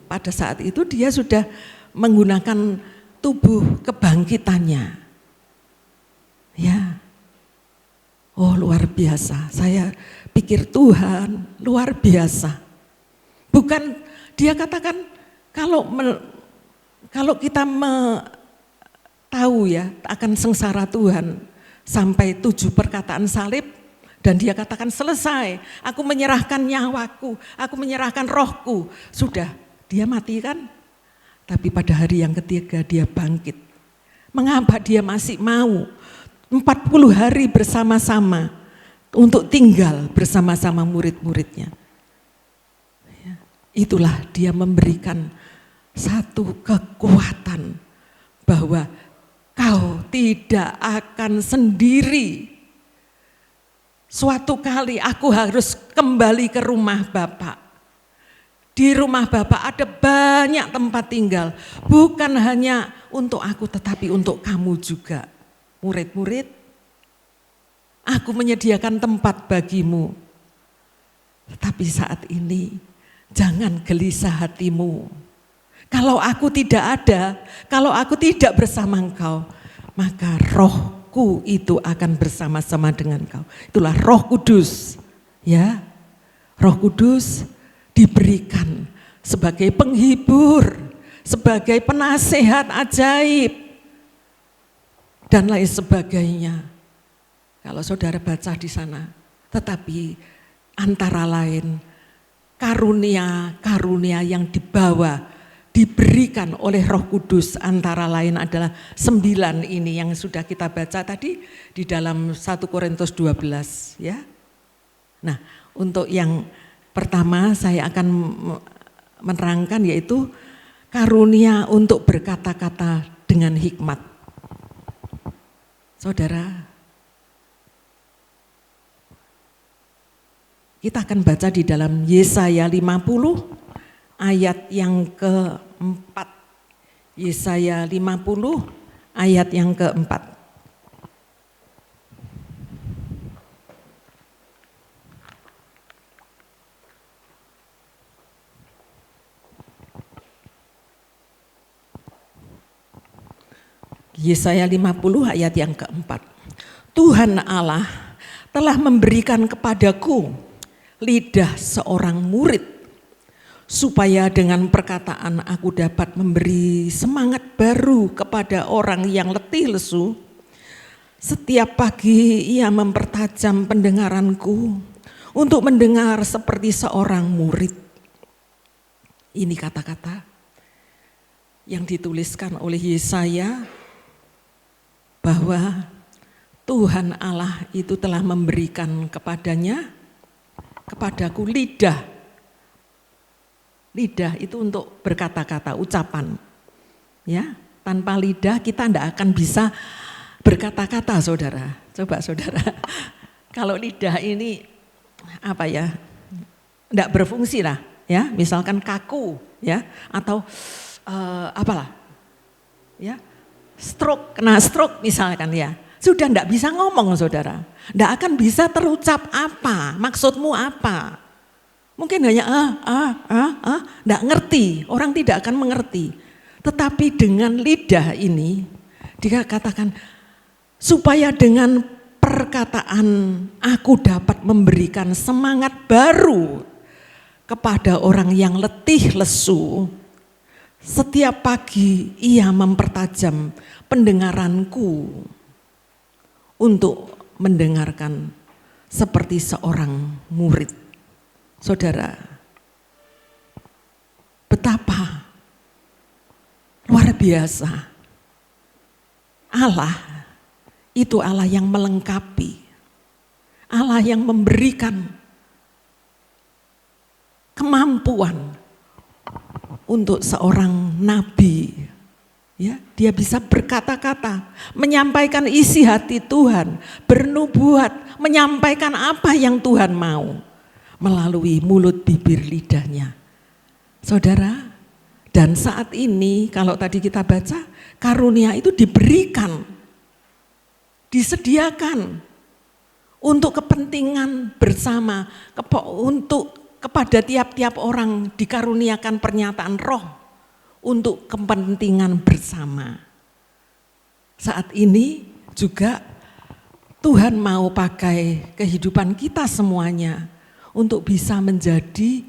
Pada saat itu dia sudah menggunakan tubuh kebangkitannya. Ya, oh luar biasa, saya pikir Tuhan luar biasa. Bukan dia katakan kalau kita tahu ya akan sengsara Tuhan sampai 7 perkataan salib dan dia katakan selesai, aku menyerahkan nyawaku, aku menyerahkan rohku, sudah dia mati kan? Tapi pada hari yang ketiga dia bangkit Mengapa dia masih mau 40 hari bersama-sama untuk tinggal bersama-sama murid-muridnya. Ya, itulah dia memberikan satu kekuatan bahwa kau tidak akan sendiri. Suatu kali aku harus kembali ke rumah Bapak. Di rumah Bapak ada banyak tempat tinggal, bukan hanya untuk aku tetapi untuk kamu juga. Murid-murid, aku menyediakan tempat bagimu. Tetapi saat ini jangan gelisah hatimu. Kalau aku tidak ada, kalau aku tidak bersama engkau, maka Rohku itu akan bersama-sama dengan engkau. Itulah Roh Kudus. Ya, Roh Kudus diberikan sebagai penghibur, sebagai penasehat ajaib, dan lain sebagainya. Kalau saudara baca di sana, tetapi antara lain karunia-karunia yang diberikan oleh Roh Kudus antara lain adalah 9 ini yang sudah kita baca tadi di dalam 1 Korintus 12 ya. Nah, untuk yang pertama saya akan menerangkan yaitu karunia untuk berkata-kata dengan hikmat. Saudara, kita akan baca di dalam Yesaya 50 ayat yang keempat. Yesaya 50 ayat yang keempat. Yesaya 50 ayat yang keempat. Tuhan Allah telah memberikan kepadaku lidah seorang murid, supaya dengan perkataan aku dapat memberi semangat baru kepada orang yang letih lesu. Setiap pagi ia mempertajam pendengaranku untuk mendengar seperti seorang murid. Ini kata-kata yang dituliskan oleh Yesaya bahwa Tuhan Allah itu telah memberikan kepadaku lidah. Lidah itu untuk berkata-kata, ucapan. Ya, tanpa lidah kita tidak akan bisa berkata-kata, saudara. Coba saudara, kalau lidah ini apa ya, tidak berfungsi lah, ya. Misalkan kaku, ya, atau apalah, ya. Kena stroke misalkan ya, sudah tidak bisa ngomong saudara, tidak akan bisa terucap apa, maksudmu apa. Mungkin hanya tidak ngerti, orang tidak akan mengerti. Tetapi dengan lidah ini, dia katakan supaya dengan perkataan aku dapat memberikan semangat baru kepada orang yang letih lesu. Setiap pagi ia mempertajam pendengaranku untuk mendengarkan seperti seorang murid. Saudara, betapa luar biasa Allah itu Allah yang melengkapi, Allah yang memberikan kemampuan untuk seorang nabi, ya, dia bisa berkata-kata, menyampaikan isi hati Tuhan, bernubuat, menyampaikan apa yang Tuhan mau melalui mulut bibir lidahnya. Saudara, dan saat ini kalau tadi kita baca, karunia itu diberikan, disediakan untuk kepentingan bersama, kepada tiap-tiap orang dikaruniakan pernyataan roh untuk kepentingan bersama. Saat ini juga Tuhan mau pakai kehidupan kita semuanya untuk bisa menjadi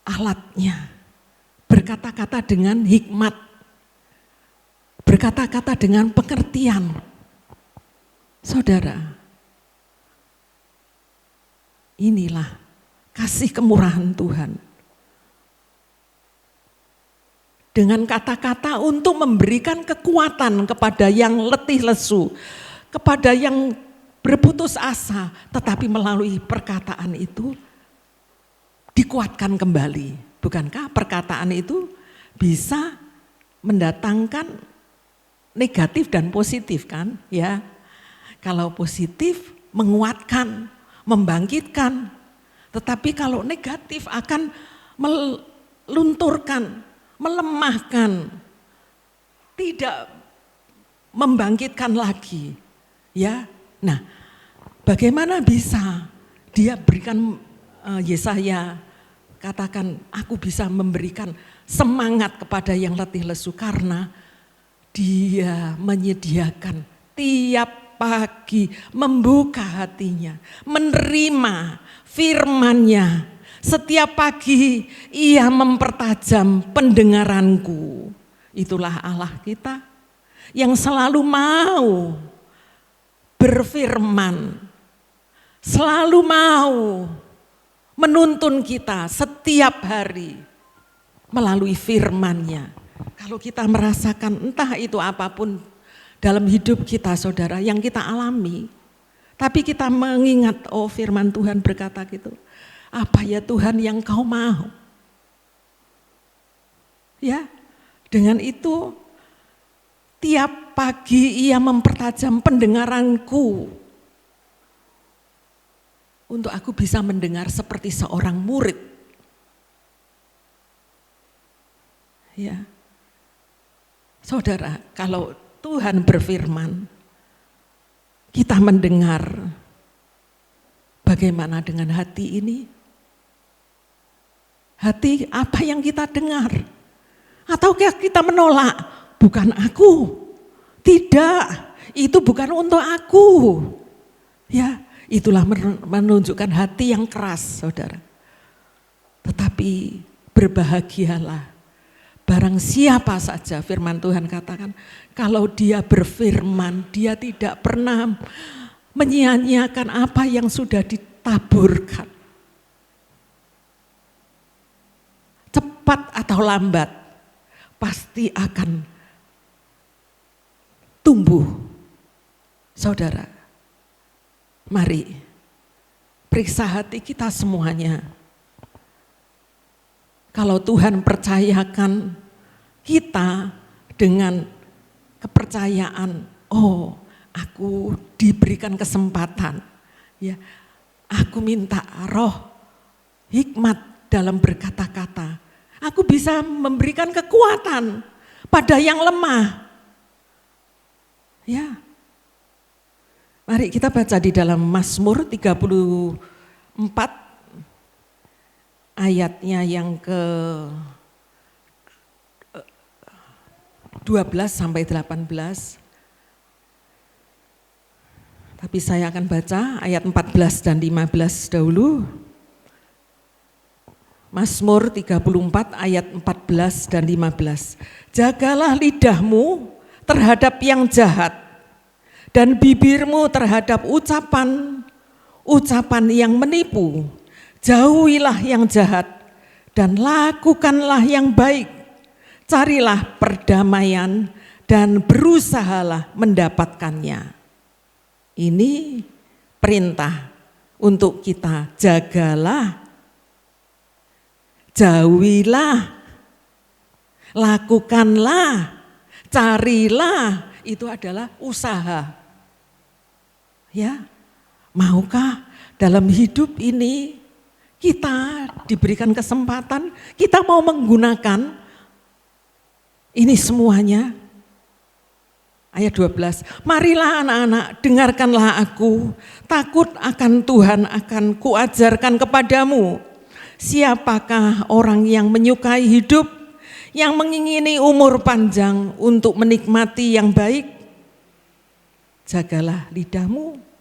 alatnya. Berkata-kata dengan hikmat, berkata-kata dengan pengertian. Saudara, inilah kasih kemurahan Tuhan. dengan kata-kata untuk memberikan kekuatan kepada yang letih lesu, kepada yang berputus asa, tetapi melalui perkataan itu dikuatkan kembali. Bukankah perkataan itu bisa mendatangkan negatif dan positif kan? Ya, kalau positif menguatkan, membangkitkan, tetapi kalau negatif akan melunturkan, melemahkan, tidak membangkitkan lagi. Ya, nah, bagaimana bisa dia berikan Yesaya katakan aku bisa memberikan semangat kepada yang letih lesu karena dia menyediakan tiap pagi membuka hatinya, menerima firman-Nya. Setiap pagi ia mempertajam pendengaranku. Itulah Allah kita yang selalu mau berfirman, selalu mau menuntun kita setiap hari melalui firman-Nya. Kalau kita merasakan entah itu apapun dalam hidup kita saudara yang kita alami, tapi kita mengingat oh firman Tuhan berkata gitu, apa ya Tuhan yang kau mau? Ya, dengan itu tiap pagi ia mempertajam pendengaranku untuk aku bisa mendengar seperti seorang murid. Ya, saudara, kalau Tuhan berfirman, kita mendengar, bagaimana dengan hati ini? Hati apa yang kita dengar? Atau kita menolak, bukan aku. Tidak, itu bukan untuk aku. Ya, itulah menunjukkan hati yang keras, saudara. Tetapi berbahagialah barang siapa saja, firman Tuhan katakan, kalau dia berfirman, dia tidak pernah menyia-nyiakan apa yang sudah ditaburkan. Cepat atau lambat, pasti akan tumbuh. Saudara, mari periksa hati kita semuanya. Kalau Tuhan percayakan kita dengan kepercayaan, oh aku diberikan kesempatan, ya, aku minta roh hikmat dalam berkata-kata, aku bisa memberikan kekuatan pada yang lemah. Ya, mari kita baca di dalam Mazmur 34 ayatnya yang ke 12 sampai 18. Tapi saya akan baca ayat 14 dan 15 dahulu. Mazmur 34 ayat 14 dan 15. Jagalah lidahmu terhadap yang jahat dan bibirmu terhadap ucapan yang menipu. Jauhilah yang jahat dan lakukanlah yang baik. Carilah perdamaian dan berusahalah mendapatkannya. Ini perintah untuk kita, jagalah, jauhilah, lakukanlah, carilah, itu adalah usaha. Ya, maukah dalam hidup ini kita diberikan kesempatan, kita mau menggunakan ini semuanya? Ayat 12, marilah anak-anak, dengarkanlah aku, takut akan Tuhan akan kuajarkan kepadamu. Siapakah orang yang menyukai hidup, yang mengingini umur panjang untuk menikmati yang baik? Jagalah lidahmu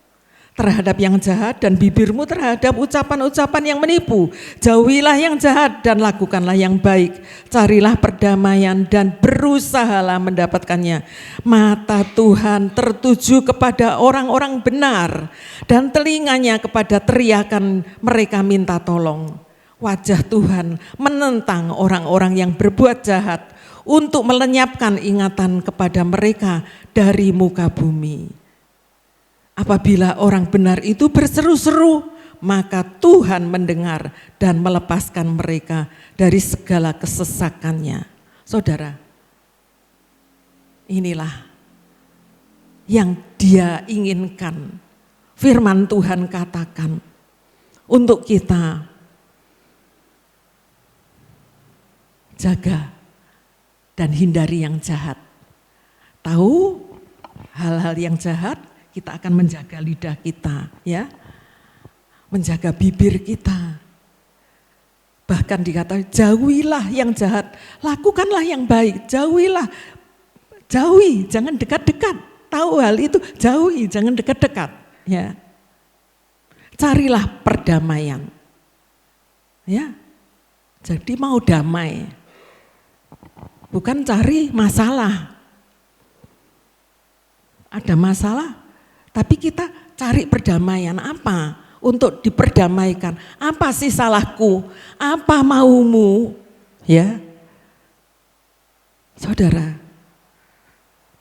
terhadap yang jahat dan bibirmu terhadap ucapan-ucapan yang menipu. Jauhilah yang jahat dan lakukanlah yang baik. Carilah perdamaian dan berusahalah mendapatkannya. Mata Tuhan tertuju kepada orang-orang benar dan telinganya kepada teriakan mereka minta tolong. Wajah Tuhan menentang orang-orang yang berbuat jahat untuk melenyapkan ingatan kepada mereka dari muka bumi. Apabila orang benar itu berseru-seru, maka Tuhan mendengar dan melepaskan mereka dari segala kesesakannya. Saudara, inilah yang Dia inginkan. Firman Tuhan katakan untuk kita jaga dan hindari yang jahat. Tahu hal-hal yang jahat, kita akan menjaga lidah kita, ya. Menjaga bibir kita. Bahkan dikatakan jauhilah yang jahat, lakukanlah yang baik, jauhi, jangan dekat-dekat. Tahu hal itu, jauhi, jangan dekat-dekat, ya. Carilah perdamaian. Ya. Jadi mau damai. Bukan cari masalah. Ada masalah, tapi kita cari perdamaian. Apa? Untuk diperdamaikan. Apa sih salahku? Apa maumu? Ya. Saudara.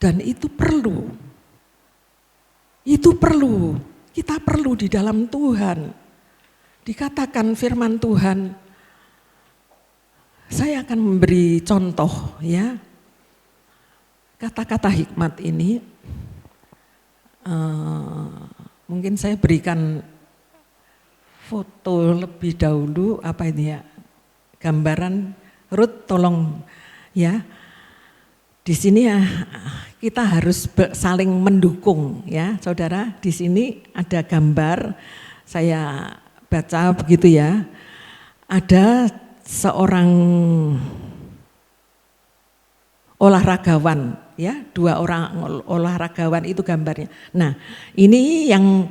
Dan itu perlu. Itu perlu. Kita perlu di dalam Tuhan. Dikatakan firman Tuhan, saya akan memberi contoh, ya. Kata-kata hikmat ini mungkin saya berikan foto lebih dahulu, apa ini ya, gambaran. Ruth tolong ya. Di sini ya kita harus saling mendukung, ya saudara. Di sini ada gambar, saya baca begitu ya. Ada seorang olahragawan, ya, dua orang olahragawan itu gambarnya. Nah, ini yang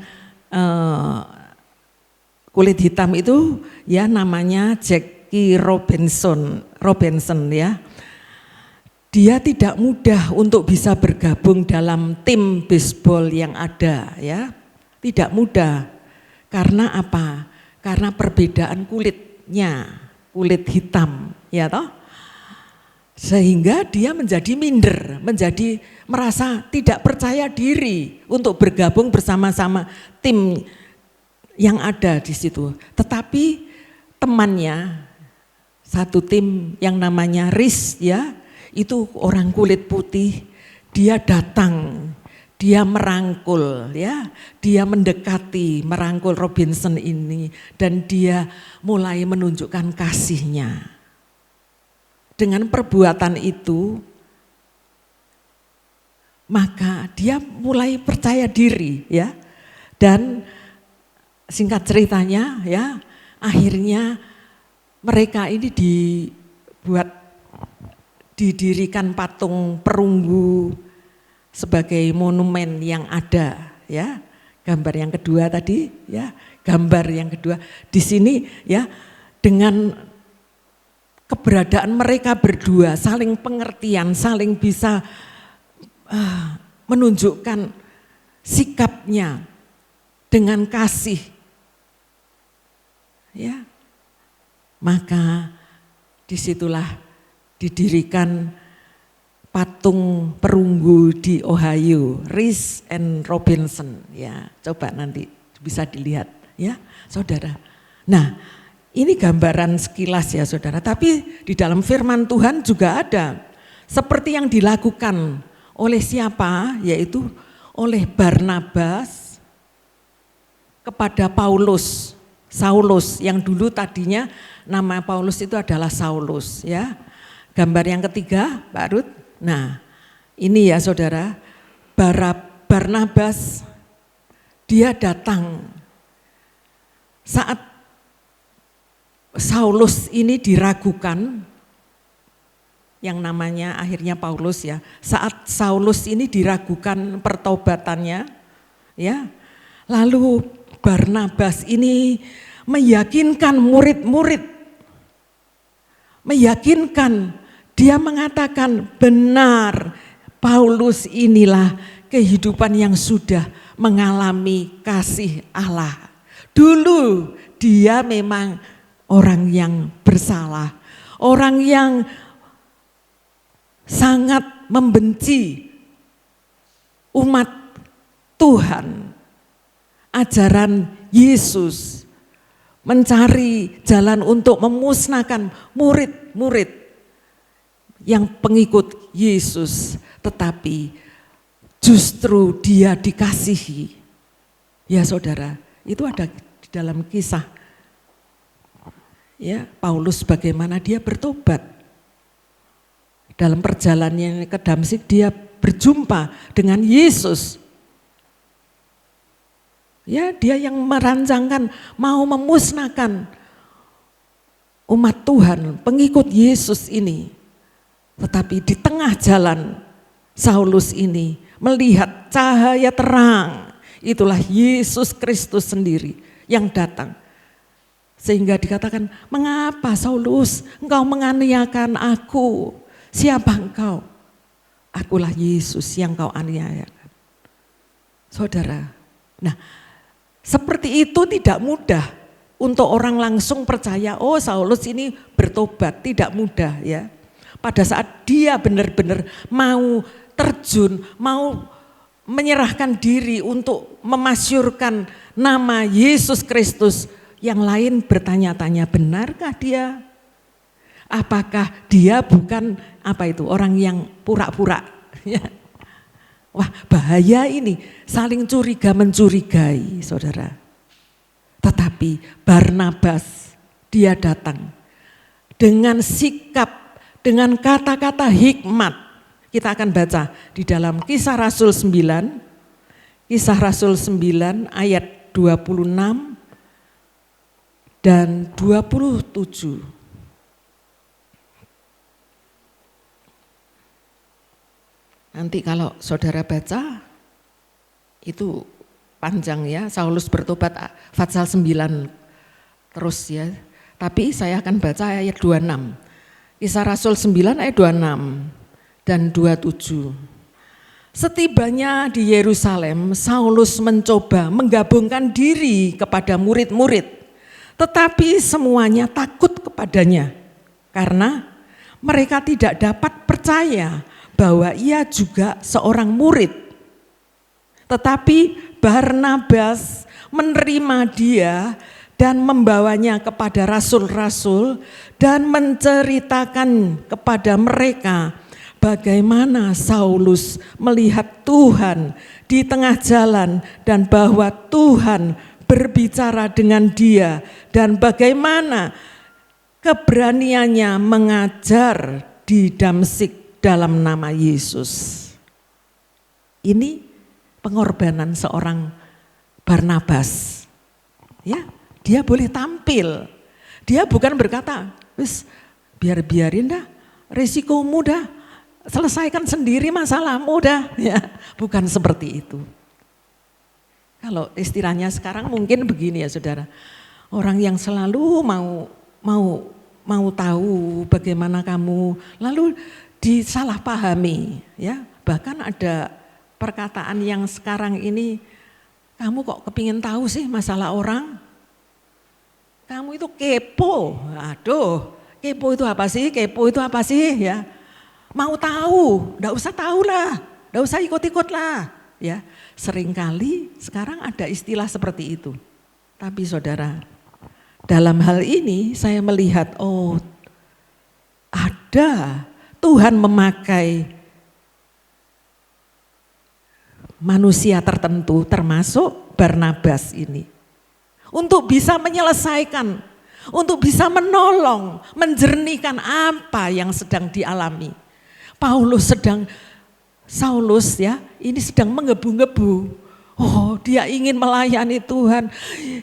kulit hitam itu ya namanya Jackie Robinson ya. Dia tidak mudah untuk bisa bergabung dalam tim baseball yang ada, ya. Tidak mudah. Karena apa? Karena perbedaan kulitnya, kulit hitam, ya toh. Sehingga dia menjadi minder, menjadi merasa tidak percaya diri untuk bergabung bersama-sama tim yang ada di situ. Tetapi temannya, satu tim yang namanya Riz, ya, itu orang kulit putih, dia datang, dia merangkul, ya, dia mendekati, merangkul Robinson ini, dan dia mulai menunjukkan kasihnya. Dengan perbuatan itu, maka dia mulai percaya diri, ya, dan singkat ceritanya, ya, akhirnya mereka ini didirikan patung perunggu sebagai monumen yang ada, ya. Gambar yang kedua tadi, ya, gambar yang kedua di sini, ya, dengan keberadaan mereka berdua, saling pengertian, saling bisa menunjukkan sikapnya dengan kasih, ya. Maka disitulah didirikan patung perunggu di Ohio, Riz and Robinson, ya. Coba nanti bisa dilihat, ya, saudara. Nah, ini gambaran sekilas, ya, saudara. Tapi di dalam firman Tuhan juga ada seperti yang dilakukan oleh siapa, yaitu oleh Barnabas kepada Saulus, yang dulu tadinya nama Paulus itu adalah Saulus, ya. Gambar yang ketiga, Pak Ruth. Nah, ini ya saudara, Barnabas dia datang saat Saulus ini diragukan, yang namanya akhirnya Paulus, ya. Saat Saulus ini diragukan pertobatannya, ya. Lalu Barnabas ini meyakinkan murid-murid, meyakinkan, dia mengatakan benar Paulus inilah kehidupan yang sudah mengalami kasih Allah. Dulu dia memang orang yang bersalah, orang yang sangat membenci umat Tuhan, ajaran Yesus, mencari jalan untuk memusnahkan murid-murid yang pengikut Yesus, tetapi justru dia dikasihi. Ya saudara, itu ada di dalam kisah ya Paulus bagaimana dia bertobat. Dalam perjalanannya ke Damsyik dia berjumpa dengan Yesus. Ya, dia yang merancangkan mau memusnahkan umat Tuhan, pengikut Yesus ini. Tetapi di tengah jalan Saulus ini melihat cahaya terang. Itulah Yesus Kristus sendiri yang datang. Sehingga dikatakan, mengapa Saulus engkau menganiayakan aku? Siapa engkau? Akulah Yesus yang kau aniayakan. Saudara, nah seperti itu tidak mudah untuk orang langsung percaya, oh Saulus ini bertobat, tidak mudah ya. Pada saat dia benar-benar mau terjun, mau menyerahkan diri untuk memasyurkan nama Yesus Kristus, yang lain bertanya-tanya, benarkah dia? Apakah dia bukan orang yang pura-pura? Ya. Wah, bahaya ini, saling curiga mencurigai, saudara. Tetapi Barnabas dia datang dengan sikap, dengan kata-kata hikmat. Kita akan baca di dalam Kisah Rasul 9, Kisah Rasul 9 ayat 26 dan 27. Nanti kalau saudara baca itu panjang ya, Saulus bertobat Fatsal 9 terus ya. Tapi saya akan baca ayat 26. Kisah Rasul 9 ayat 26 dan 27. Setibanya di Yerusalem, Saulus mencoba menggabungkan diri kepada murid-murid. Tetapi semuanya takut kepadanya karena mereka tidak dapat percaya bahwa ia juga seorang murid. Tetapi Barnabas menerima dia dan membawanya kepada rasul-rasul dan menceritakan kepada mereka bagaimana Saulus melihat Tuhan di tengah jalan dan bahwa Tuhan berbicara dengan dia dan bagaimana keberaniannya mengajar di Damsyik dalam nama Yesus. Ini pengorbanan seorang Barnabas. Ya, dia boleh tampil. Dia bukan berkata, "Wis, biarin dah, resikomu dah, selesaikan sendiri masalahmu dah." Ya, bukan seperti itu. Kalau istilahnya sekarang mungkin begini ya saudara. Orang yang selalu mau tahu bagaimana kamu, lalu disalahpahami ya. Bahkan ada perkataan yang sekarang ini, kamu kok kepingin tahu sih masalah orang? Kamu itu kepo. Aduh, kepo itu apa sih? Kepo itu apa sih ya? Mau tahu, enggak usah tahu lah, enggak usah ikut-ikut lah ya. Seringkali sekarang ada istilah seperti itu. Tapi saudara, dalam hal ini saya melihat, oh ada Tuhan memakai manusia tertentu termasuk Barnabas ini untuk bisa menyelesaikan, untuk bisa menolong, menjernihkan apa yang sedang dialami. Saulus ya, ini sedang menggebu-gebu. Oh, dia ingin melayani Tuhan,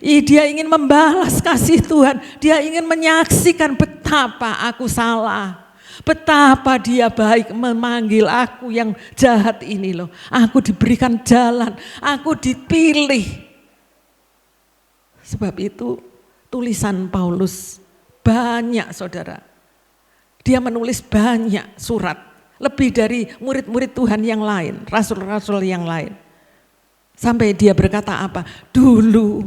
dia ingin membalas kasih Tuhan, dia ingin menyaksikan betapa aku salah. Betapa dia baik memanggil aku yang jahat ini loh. Aku diberikan jalan, aku dipilih. Sebab itu tulisan Paulus banyak saudara. Dia menulis banyak surat. Lebih dari murid-murid Tuhan yang lain, rasul-rasul yang lain. Sampai dia berkata apa? Dulu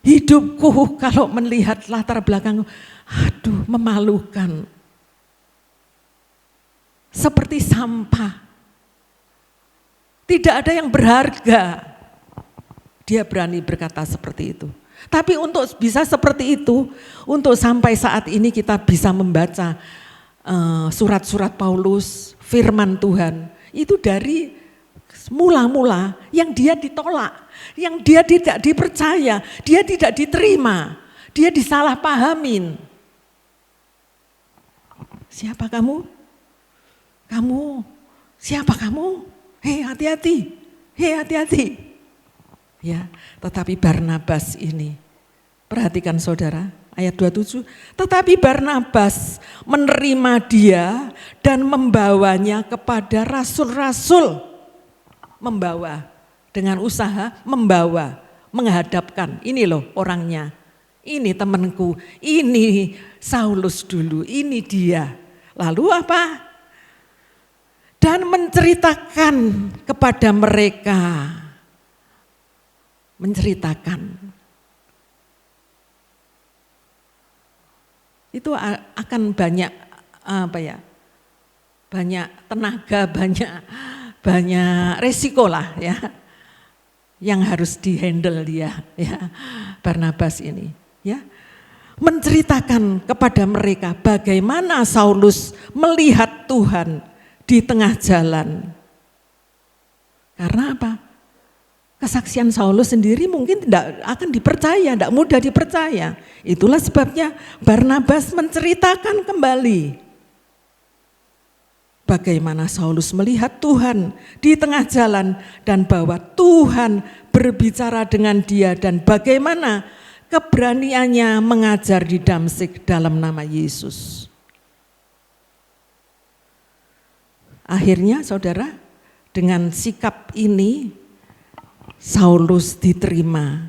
hidupku kalau melihat latar belakang, aduh memalukan. seperti sampah. Tidak ada yang berharga. Dia berani berkata seperti itu. Tapi untuk bisa seperti itu, untuk sampai saat ini kita bisa membaca surat-surat Paulus, firman Tuhan, itu dari mula-mula yang dia ditolak, yang dia tidak dipercaya, dia tidak diterima, dia disalahpahamin. Siapa kamu? Kamu, siapa kamu? Hei hati-hati, hei hati-hati. Ya, tetapi Barnabas ini, perhatikan saudara, ayat 27, tetapi Barnabas menerima dia dan membawanya kepada rasul-rasul. Membawa, dengan usaha membawa, menghadapkan, ini loh orangnya, ini temanku, ini Saulus dulu, ini dia. Lalu apa? Dan menceritakan kepada mereka, menceritakan. Itu akan banyak banyak tenaga, banyak resiko lah ya, yang harus dihandle dia ya, Barnabas ini ya. Menceritakan kepada mereka bagaimana Saulus melihat Tuhan di tengah jalan. Karena apa? Kesaksian Saulus sendiri mungkin tidak akan dipercaya, tidak mudah dipercaya. Itulah sebabnya Barnabas menceritakan kembali bagaimana Saulus melihat Tuhan di tengah jalan dan bahwa Tuhan berbicara dengan dia dan bagaimana keberaniannya mengajar di Damsyik dalam nama Yesus. Akhirnya saudara, dengan sikap ini Saulus diterima.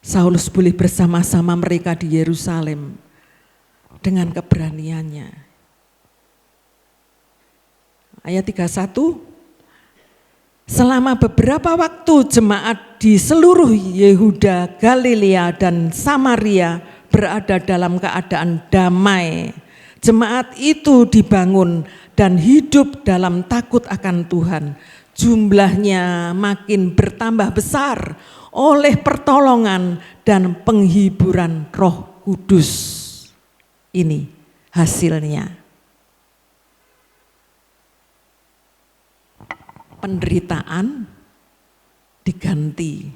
Saulus boleh bersama-sama mereka di Yerusalem dengan keberaniannya. Ayat 31, selama beberapa waktu jemaat di seluruh Yehuda, Galilea dan Samaria berada dalam keadaan damai. Jemaat itu dibangun dan hidup dalam takut akan Tuhan. Jumlahnya makin bertambah besar oleh pertolongan dan penghiburan Roh Kudus. Ini hasilnya. Penderitaan diganti,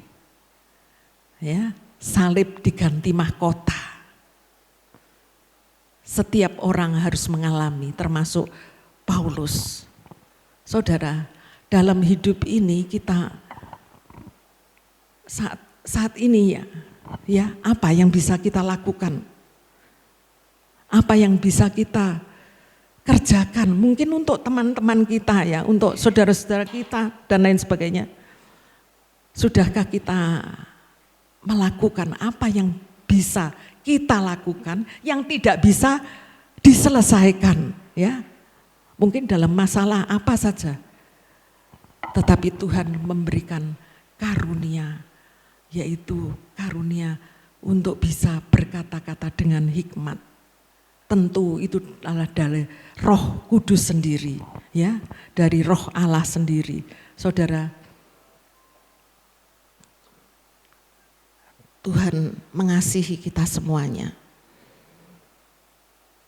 ya, salib diganti mahkota. Setiap orang harus mengalami, termasuk Paulus. Saudara, dalam hidup ini kita saat ini ya, apa yang bisa kita lakukan? Apa yang bisa kita kerjakan? Mungkin untuk teman-teman kita ya, untuk saudara-saudara kita dan lain sebagainya. Sudahkah kita melakukan apa yang bisa kita lakukan, yang tidak bisa diselesaikan ya? Mungkin dalam masalah apa saja. Tetapi Tuhan memberikan karunia, yaitu karunia untuk bisa berkata-kata dengan hikmat. Tentu itu adalah dari Roh Kudus sendiri, ya, dari Roh Allah sendiri. Saudara, Tuhan mengasihi kita semuanya.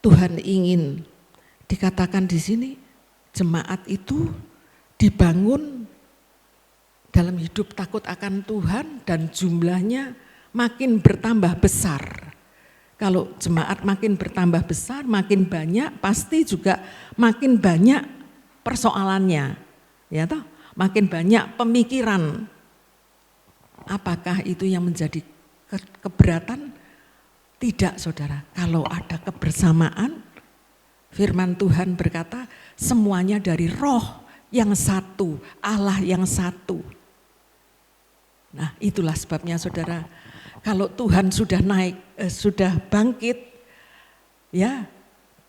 Tuhan ingin dikatakan di sini, jemaat itu dibangun dalam hidup takut akan Tuhan dan jumlahnya makin bertambah besar. Kalau jemaat makin bertambah besar, makin banyak, pasti juga makin banyak persoalannya. Ya toh, makin banyak pemikiran. Apakah itu yang menjadi keberatan? Tidak, saudara. Kalau ada kebersamaan, firman Tuhan berkata semuanya dari Roh yang satu, Allah yang satu. Nah, itulah sebabnya saudara, kalau Tuhan sudah naik, sudah bangkit, ya,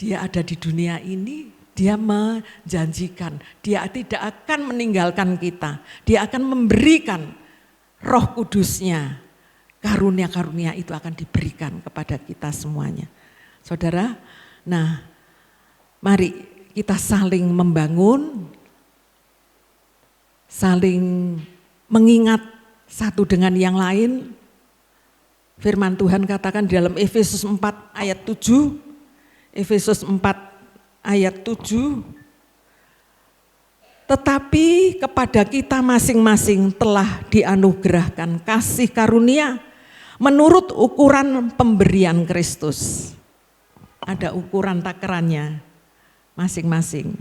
dia ada di dunia ini, dia menjanjikan, dia tidak akan meninggalkan kita, dia akan memberikan Roh Kudusnya, karunia-karunia itu akan diberikan kepada kita semuanya. Saudara, nah mari kita saling membangun, saling mengingat satu dengan yang lain. Firman Tuhan katakan di dalam Efesus 4 ayat 7, Efesus 4 ayat 7, tetapi kepada kita masing-masing telah dianugerahkan kasih karunia menurut ukuran pemberian Kristus. Ada ukuran takarannya masing-masing.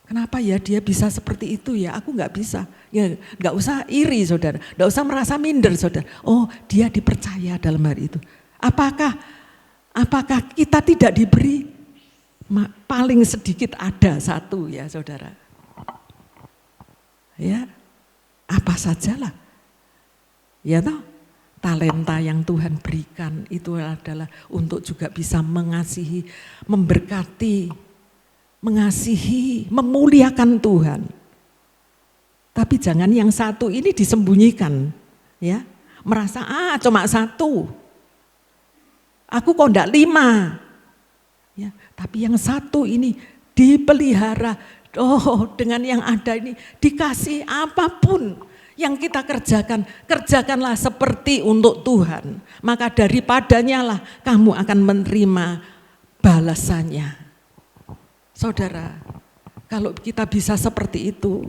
Kenapa ya dia bisa seperti itu ya? Aku nggak bisa. Ya nggak usah iri saudara, nggak usah merasa minder saudara. Oh dia dipercaya dalam hari itu. Apakah kita tidak diberi? Paling sedikit ada satu ya saudara. Ya apa sajalah. Ya toh, talenta yang Tuhan berikan itu adalah untuk juga bisa mengasihi, memberkati, mengasihi, memuliakan Tuhan. Tapi jangan yang satu ini disembunyikan, ya. Merasa cuma satu. Aku kok enggak 5. Ya, tapi yang satu ini dipelihara. Oh, dengan yang ada ini dikasih apapun yang kita kerjakan, kerjakanlah seperti untuk Tuhan. Maka daripadanya lah kamu akan menerima balasannya. Saudara, kalau kita bisa seperti itu,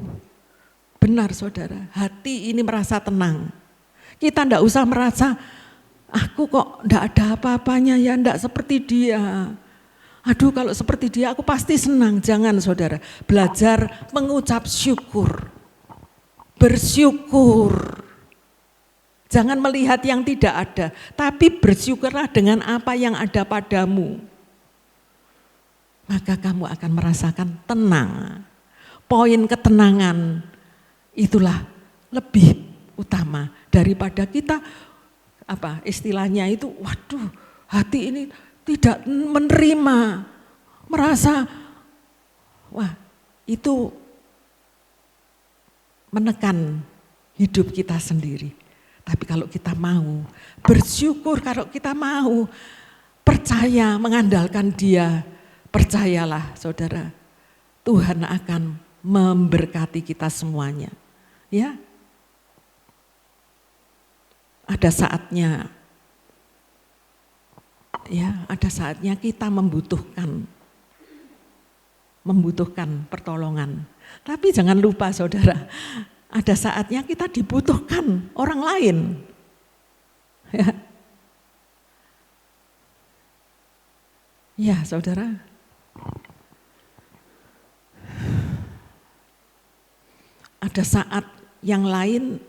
benar saudara, hati ini merasa tenang. Kita enggak usah merasa, aku kok enggak ada apa-apanya ya, enggak seperti dia. Aduh kalau seperti dia aku pasti senang. Jangan saudara, belajar mengucap syukur, bersyukur. Jangan melihat yang tidak ada, tapi bersyukurlah dengan apa yang ada padamu. Maka kamu akan merasakan tenang. Poin ketenangan itulah lebih utama daripada kita istilahnya itu, waduh hati ini tidak menerima, merasa wah itu menekan hidup kita sendiri. Tapi kalau kita mau bersyukur, kalau kita mau percaya mengandalkan Dia, percayalah saudara, Tuhan akan memberkati kita semuanya. Ya, ada saatnya. Ya, ada saatnya kita membutuhkan pertolongan. Tapi jangan lupa saudara, ada saatnya kita dibutuhkan orang lain. Ya, saudara. Ada saat yang lain,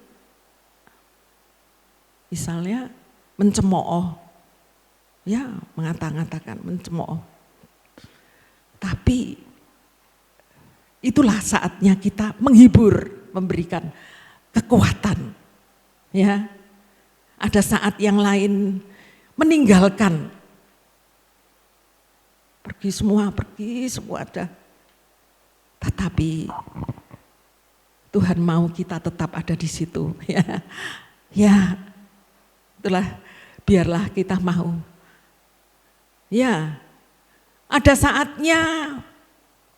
misalnya mencemooh. Ya, mengatakan mencemooh. Tapi itulah saatnya kita menghibur, memberikan kekuatan. Ya. Ada saat yang lain meninggalkan. Pergi semua ada. Tetapi Tuhan mau kita tetap ada di situ. Ya. Ya. Itulah biarlah kita mau. Ya, ada saatnya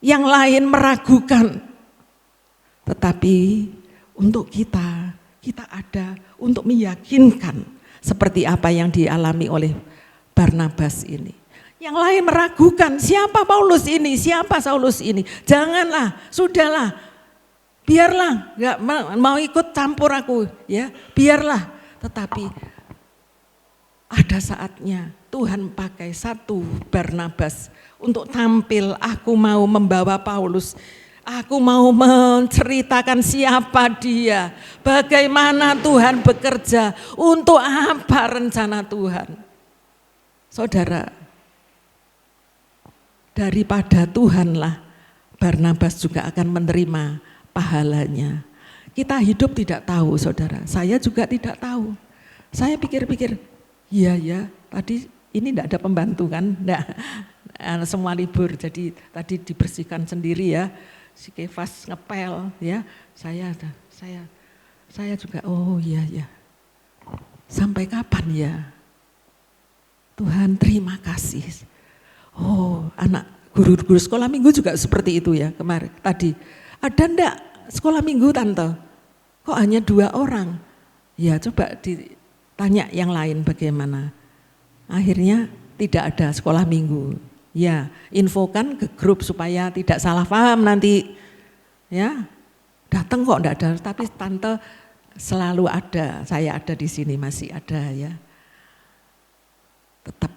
yang lain meragukan. Tetapi untuk kita ada untuk meyakinkan seperti apa yang dialami oleh Barnabas ini. Yang lain meragukan, siapa Paulus ini, siapa Saulus ini. Janganlah, sudahlah, biarlah, gak mau ikut campur aku, ya biarlah. Tetapi ada saatnya Tuhan pakai satu Barnabas untuk tampil, aku mau membawa Paulus, aku mau menceritakan siapa dia, bagaimana Tuhan bekerja, untuk apa rencana Tuhan. Saudara, daripada Tuhanlah Barnabas juga akan menerima pahalanya. Kita hidup tidak tahu saudara, saya juga tidak tahu. Saya pikir-pikir, iya tadi ini enggak ada pembantu kan, enggak, semua libur, jadi tadi dibersihkan sendiri ya, si Kefas ngepel ya, saya juga, oh iya, sampai kapan ya, Tuhan terima kasih, oh anakku guru-guru sekolah minggu juga seperti itu ya kemarin tadi. Ada enggak sekolah minggu tante? Kok hanya 2 orang? Ya coba ditanya yang lain bagaimana. Akhirnya tidak ada sekolah minggu. Ya infokan ke grup supaya tidak salah paham nanti. Ya datang kok enggak ada, tapi tante selalu ada, saya ada di sini masih ada ya. Tetap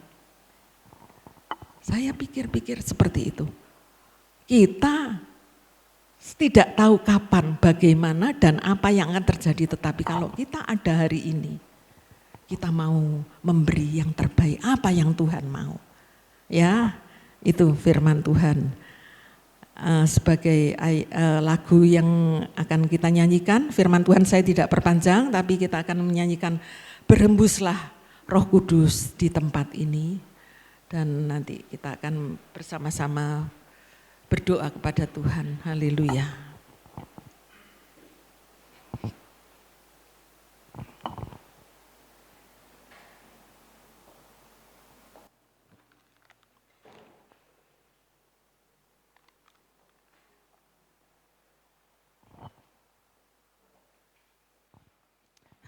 saya pikir-pikir seperti itu. Kita tidak tahu kapan, bagaimana dan apa yang akan terjadi, tetapi kalau kita ada hari ini, kita mau memberi yang terbaik, apa yang Tuhan mau. Ya, itu firman Tuhan. Sebagai lagu yang akan kita nyanyikan, firman Tuhan saya tidak perpanjang, tapi kita akan menyanyikan Berhembuslah Roh Kudus di tempat ini. Dan nanti kita akan bersama-sama berdoa kepada Tuhan. Haleluya.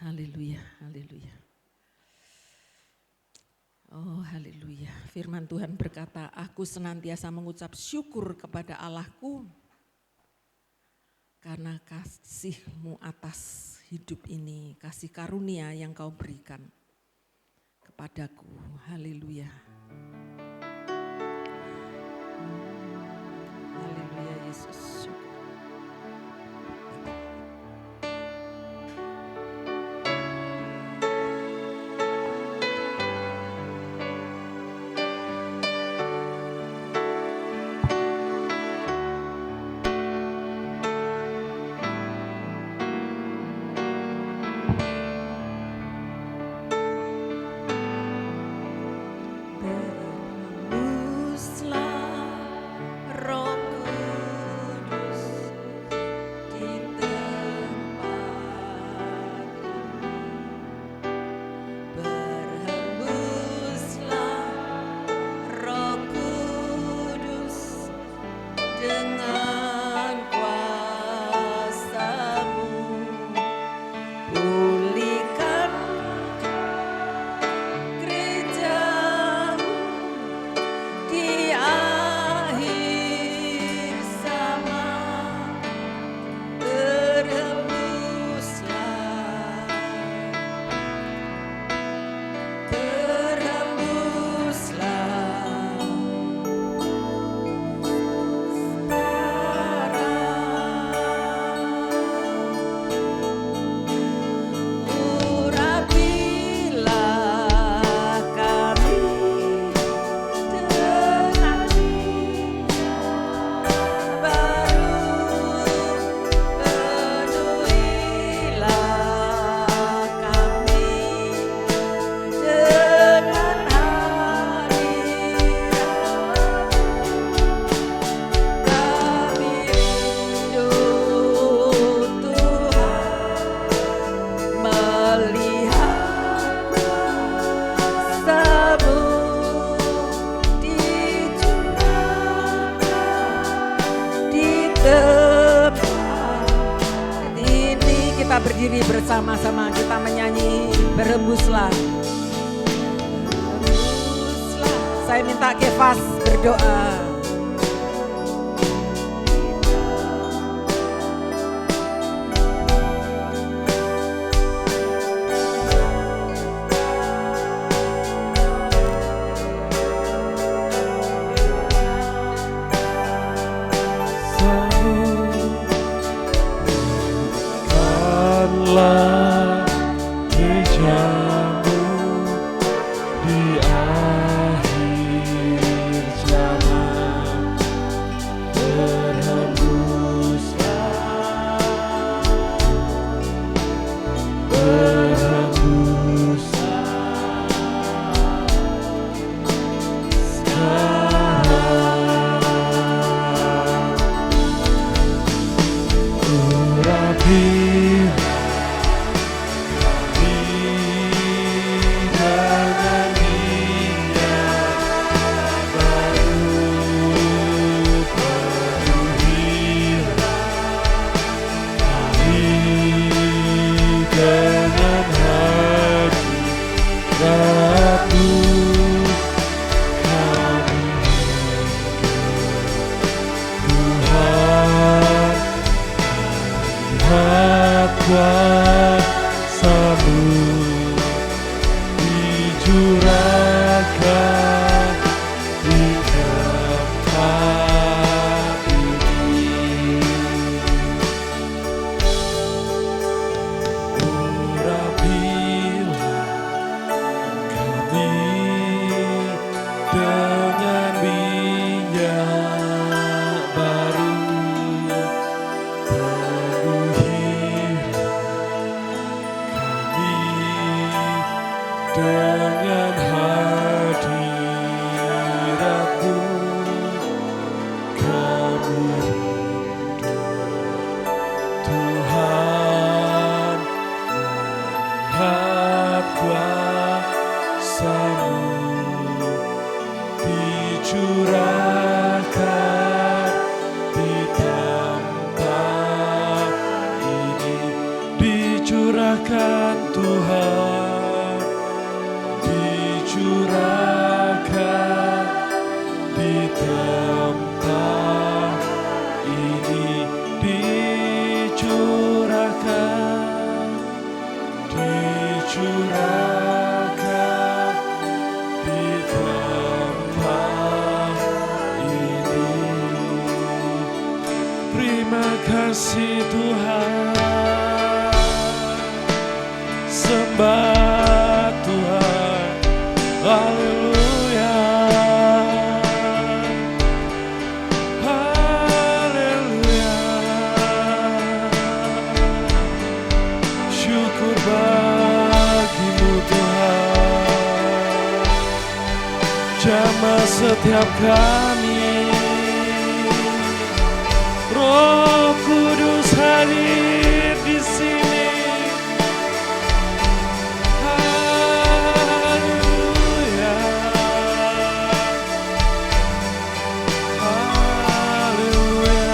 Haleluya, haleluya. Oh haleluya, firman Tuhan berkata, aku senantiasa mengucap syukur kepada Allahku karena kasih-Mu atas hidup ini, kasih karunia yang Kau berikan kepadaku. Haleluya. Haleluya Yesus. Berdiri bersama-sama kita menyanyi Berhembuslah. Berhembuslah. Saya minta Kefas berdoa. Gerejamu di akhir zaman. dicurahkan di tempat ini, dicurahkan Tuhan, dicurahkan di tempat ini, dicurahkan, dicurahkan di tempat ini. Terima kasih Tuhan, sembah Tuhan, haleluya, haleluya. Syukur bagimu Tuhan, jamah setiap kami. Roh Kudus hadir di sini. Haleluya, haleluya.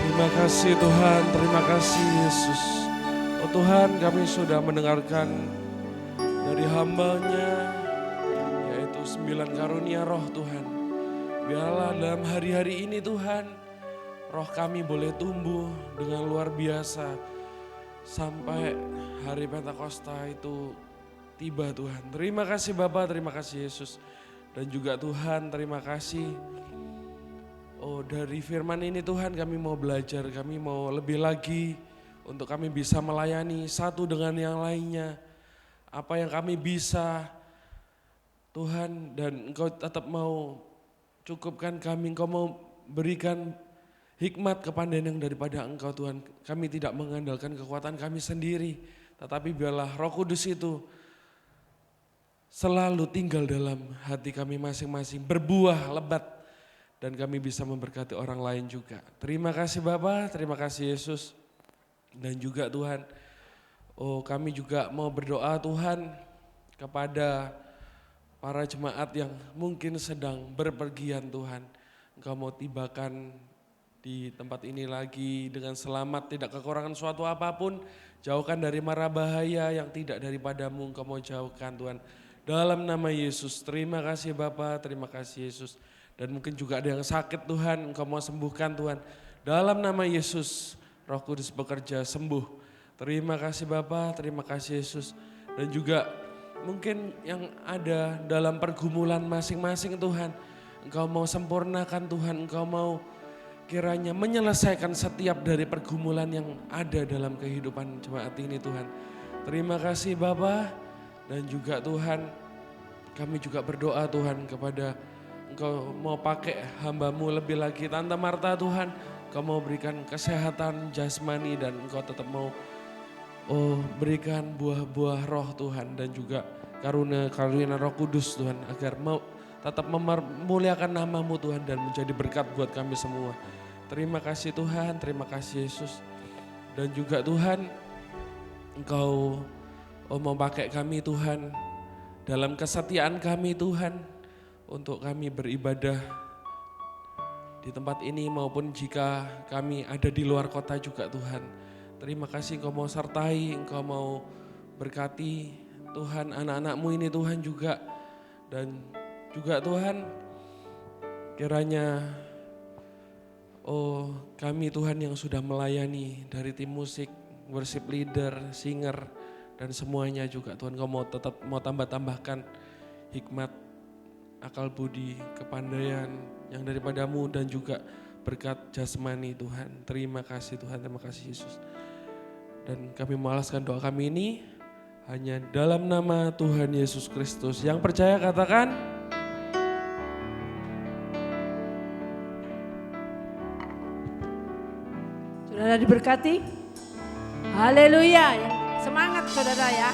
Terima kasih Tuhan, terima kasih Yesus. Oh Tuhan, kami sudah mendengarkan dari hamba-Nya, yaitu 9 karunia roh Tuhan. Biarlah dalam hari-hari ini Tuhan, roh kami boleh tumbuh dengan luar biasa sampai hari Pentakosta itu tiba Tuhan. Terima kasih Bapa, terima kasih Yesus. Dan juga Tuhan, terima kasih. Oh, dari firman ini Tuhan kami mau belajar, kami mau lebih lagi untuk kami bisa melayani satu dengan yang lainnya. Apa yang kami bisa Tuhan, dan Engkau tetap mau cukupkan kami, Engkau mau berikan hikmat kepandaian daripada Engkau Tuhan. Kami tidak mengandalkan kekuatan kami sendiri, tetapi biarlah Roh Kudus itu selalu tinggal dalam hati kami masing-masing, berbuah lebat, dan kami bisa memberkati orang lain juga. Terima kasih Bapa, terima kasih Yesus. Dan juga Tuhan, oh kami juga mau berdoa Tuhan kepada para jemaat yang mungkin sedang berpergian Tuhan. Engkau mau tibakan di tempat ini lagi dengan selamat, tidak kekurangan suatu apapun. Jauhkan dari mara bahaya yang tidak daripadamu, Engkau mau jauhkan Tuhan. Dalam nama Yesus, terima kasih Bapa, terima kasih Yesus. Dan mungkin juga ada yang sakit Tuhan, Engkau mau sembuhkan Tuhan. Dalam nama Yesus, Roh Kudus bekerja sembuh. Terima kasih Bapa, terima kasih Yesus. Dan juga mungkin yang ada dalam pergumulan masing-masing Tuhan, Engkau mau sempurnakan Tuhan, Engkau mau kiranya menyelesaikan setiap dari pergumulan yang ada dalam kehidupan jemaat ini Tuhan. Terima kasih Bapa. Dan juga Tuhan, kami juga berdoa Tuhan kepada Engkau mau pakai hamba-Mu lebih lagi Tante Marta Tuhan. Engkau mau berikan kesehatan jasmani dan Engkau tetap mau berikan buah-buah roh Tuhan, dan juga karunia Roh Kudus Tuhan, agar mau tetap memuliakan nama-Mu Tuhan dan menjadi berkat buat kami semua. Terima kasih Tuhan, terima kasih Yesus. Dan juga Tuhan, Engkau mau pakai kami Tuhan dalam kesetiaan kami Tuhan, untuk kami beribadah di tempat ini maupun jika kami ada di luar kota juga Tuhan. Terima kasih Engkau mau sertai, Engkau mau berkati Tuhan anak-anak-Mu ini Tuhan juga. Dan juga Tuhan kiranya kami Tuhan yang sudah melayani dari tim musik, worship leader, singer, dan semuanya juga Tuhan Engkau mau tetap mau tambah-tambahkan hikmat, akal budi, kepandaian yang daripada-Mu, dan juga berkat jasmani Tuhan. Terima kasih Tuhan, terima kasih Yesus. Dan kami mengalaskan doa kami ini hanya dalam nama Tuhan Yesus Kristus. Yang percaya katakan Saudara diberkati. Haleluya. Semangat saudara ya.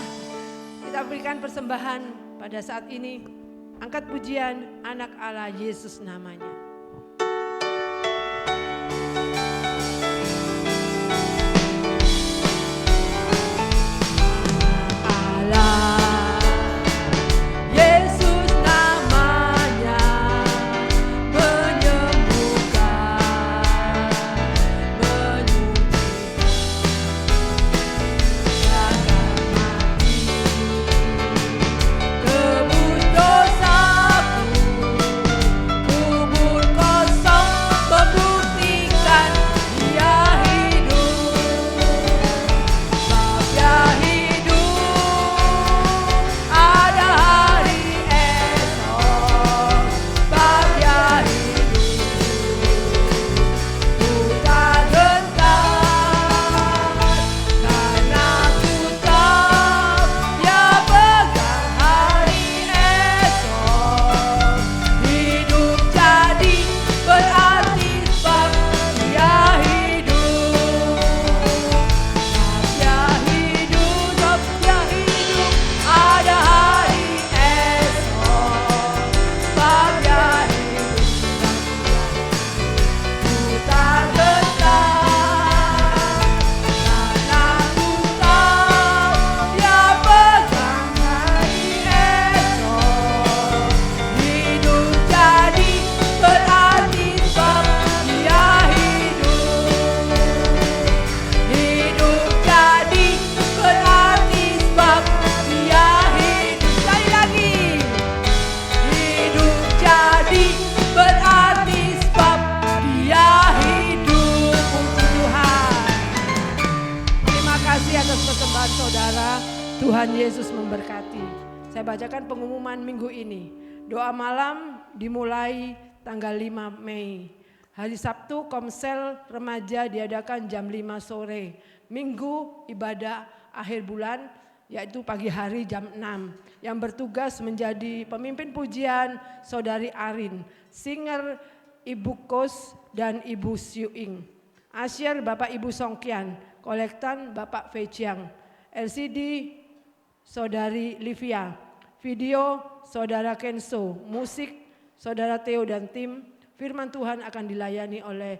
Kita berikan persembahan pada saat ini. Angkat pujian anak Allah Yesus namanya. Allah Tuhan Yesus memberkati. Saya bacakan pengumuman minggu ini. Doa malam dimulai tanggal 5 Mei. Hari Sabtu Komsel Remaja diadakan jam 5 sore. Minggu ibadah akhir bulan yaitu pagi hari jam 6. Yang bertugas menjadi pemimpin pujian Saudari Arin, singer Ibu Kos dan Ibu Siuing. Asyir Bapak Ibu Songkian, kolektan Bapak Feciang, LCD Saudari Livia, video Saudara Kenso, musik Saudara Theo dan tim. Firman Tuhan akan dilayani oleh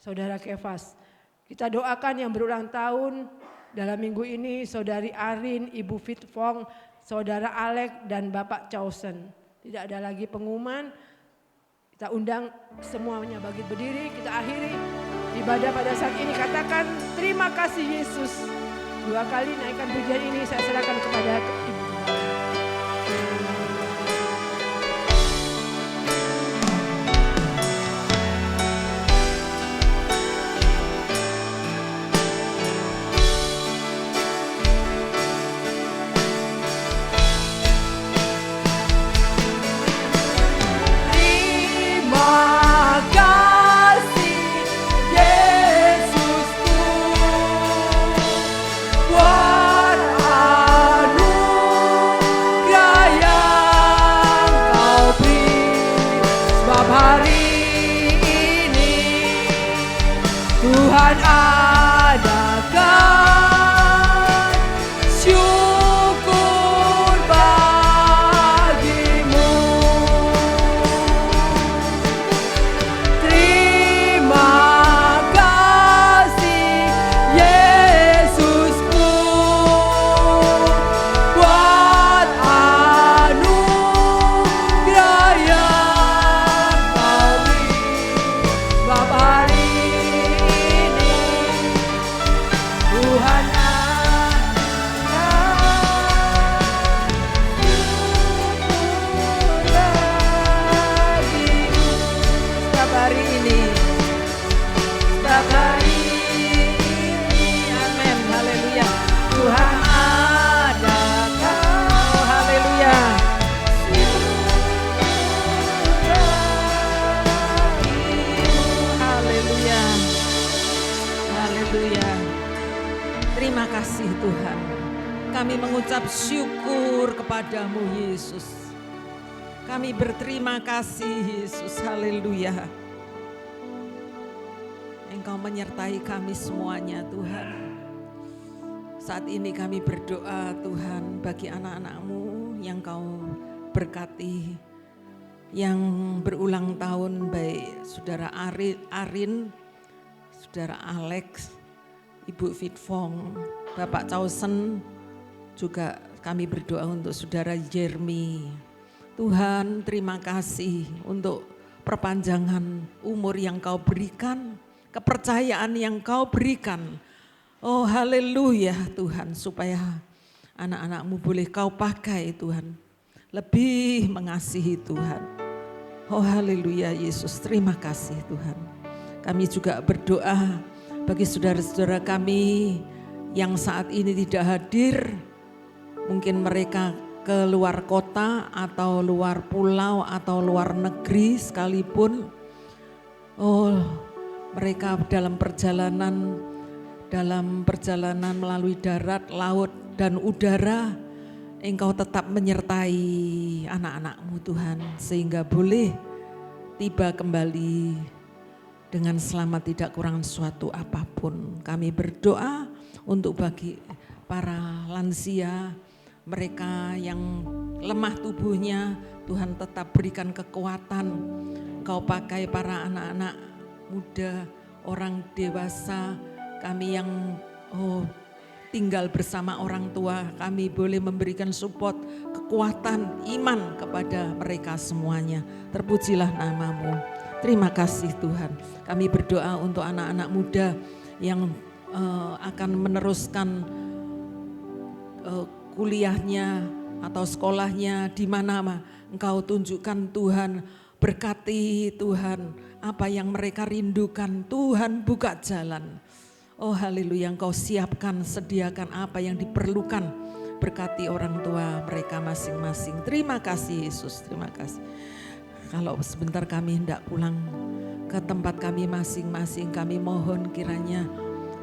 Saudara Kefas. Kita doakan yang berulang tahun dalam minggu ini, Saudari Arin, Ibu Fitfong, Saudara Alek dan Bapak Chausen. Tidak ada lagi pengumuman. Kita undang semuanya bangkit berdiri, kita akhiri ibadah pada saat ini. Katakan terima kasih Yesus. 2 kali naikkan pujian ini saya serahkan kepada Ibu. Tuhan adakan syukur bagimu. Terima kasih Yesusku buat anugerah yang Kau beri. Sebab hari Tuhan setiap hari ini, amin, haleluya. Tuhan adakan, oh haleluya. Haleluya, haleluya. Terima kasih Tuhan, kami mengucap syukur kepadamu Yesus. Kami berterima kasih Yesus, haleluya. Engkau menyertai kami semuanya Tuhan. Saat ini kami berdoa Tuhan bagi anak-anak-Mu yang Kau berkati, yang berulang tahun, baik Saudara Arin, Saudara Alex, Ibu Fitfong, Bapak Chausen, juga kami berdoa untuk Saudara Jeremy. Tuhan, terima kasih untuk perpanjangan umur yang Kau berikan, kepercayaan yang Kau berikan. Oh haleluya Tuhan, supaya anak-anak-Mu boleh Kau pakai Tuhan, lebih mengasihi Tuhan. Oh haleluya Yesus, terima kasih Tuhan. Kami juga berdoa bagi saudara-saudara kami yang saat ini tidak hadir, mungkin mereka ke luar kota atau luar pulau atau luar negeri sekalipun. Oh, mereka dalam perjalanan melalui darat, laut dan udara, Engkau tetap menyertai anak-anak-Mu Tuhan, sehingga boleh tiba kembali dengan selamat, tidak kurang suatu apapun. Kami berdoa untuk bagi para lansia, mereka yang lemah tubuhnya, Tuhan tetap berikan kekuatan. Kau pakai para anak-anak muda, orang dewasa, kami yang tinggal bersama orang tua, kami boleh memberikan support, kekuatan, iman kepada mereka semuanya. Terpujilah nama-Mu. Terima kasih Tuhan. Kami berdoa untuk anak-anak muda yang akan meneruskan kuliahnya atau sekolahnya di mana Engkau tunjukkan Tuhan, berkati Tuhan, apa yang mereka rindukan Tuhan buka jalan. Oh haleluya, Engkau siapkan, sediakan apa yang diperlukan berkati orang tua mereka masing-masing. Terima kasih Yesus, terima kasih. Kalau sebentar kami hendak pulang ke tempat kami masing-masing, kami mohon kiranya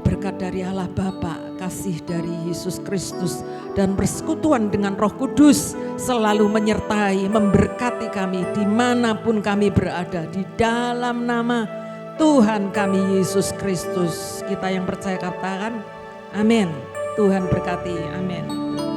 berkat dari Allah Bapa, kasih dari Yesus Kristus, dan persekutuan dengan Roh Kudus selalu menyertai, memberkati kami dimanapun kami berada. Di dalam nama Tuhan kami Yesus Kristus, kita yang percaya katakan amin. Tuhan berkati, amin.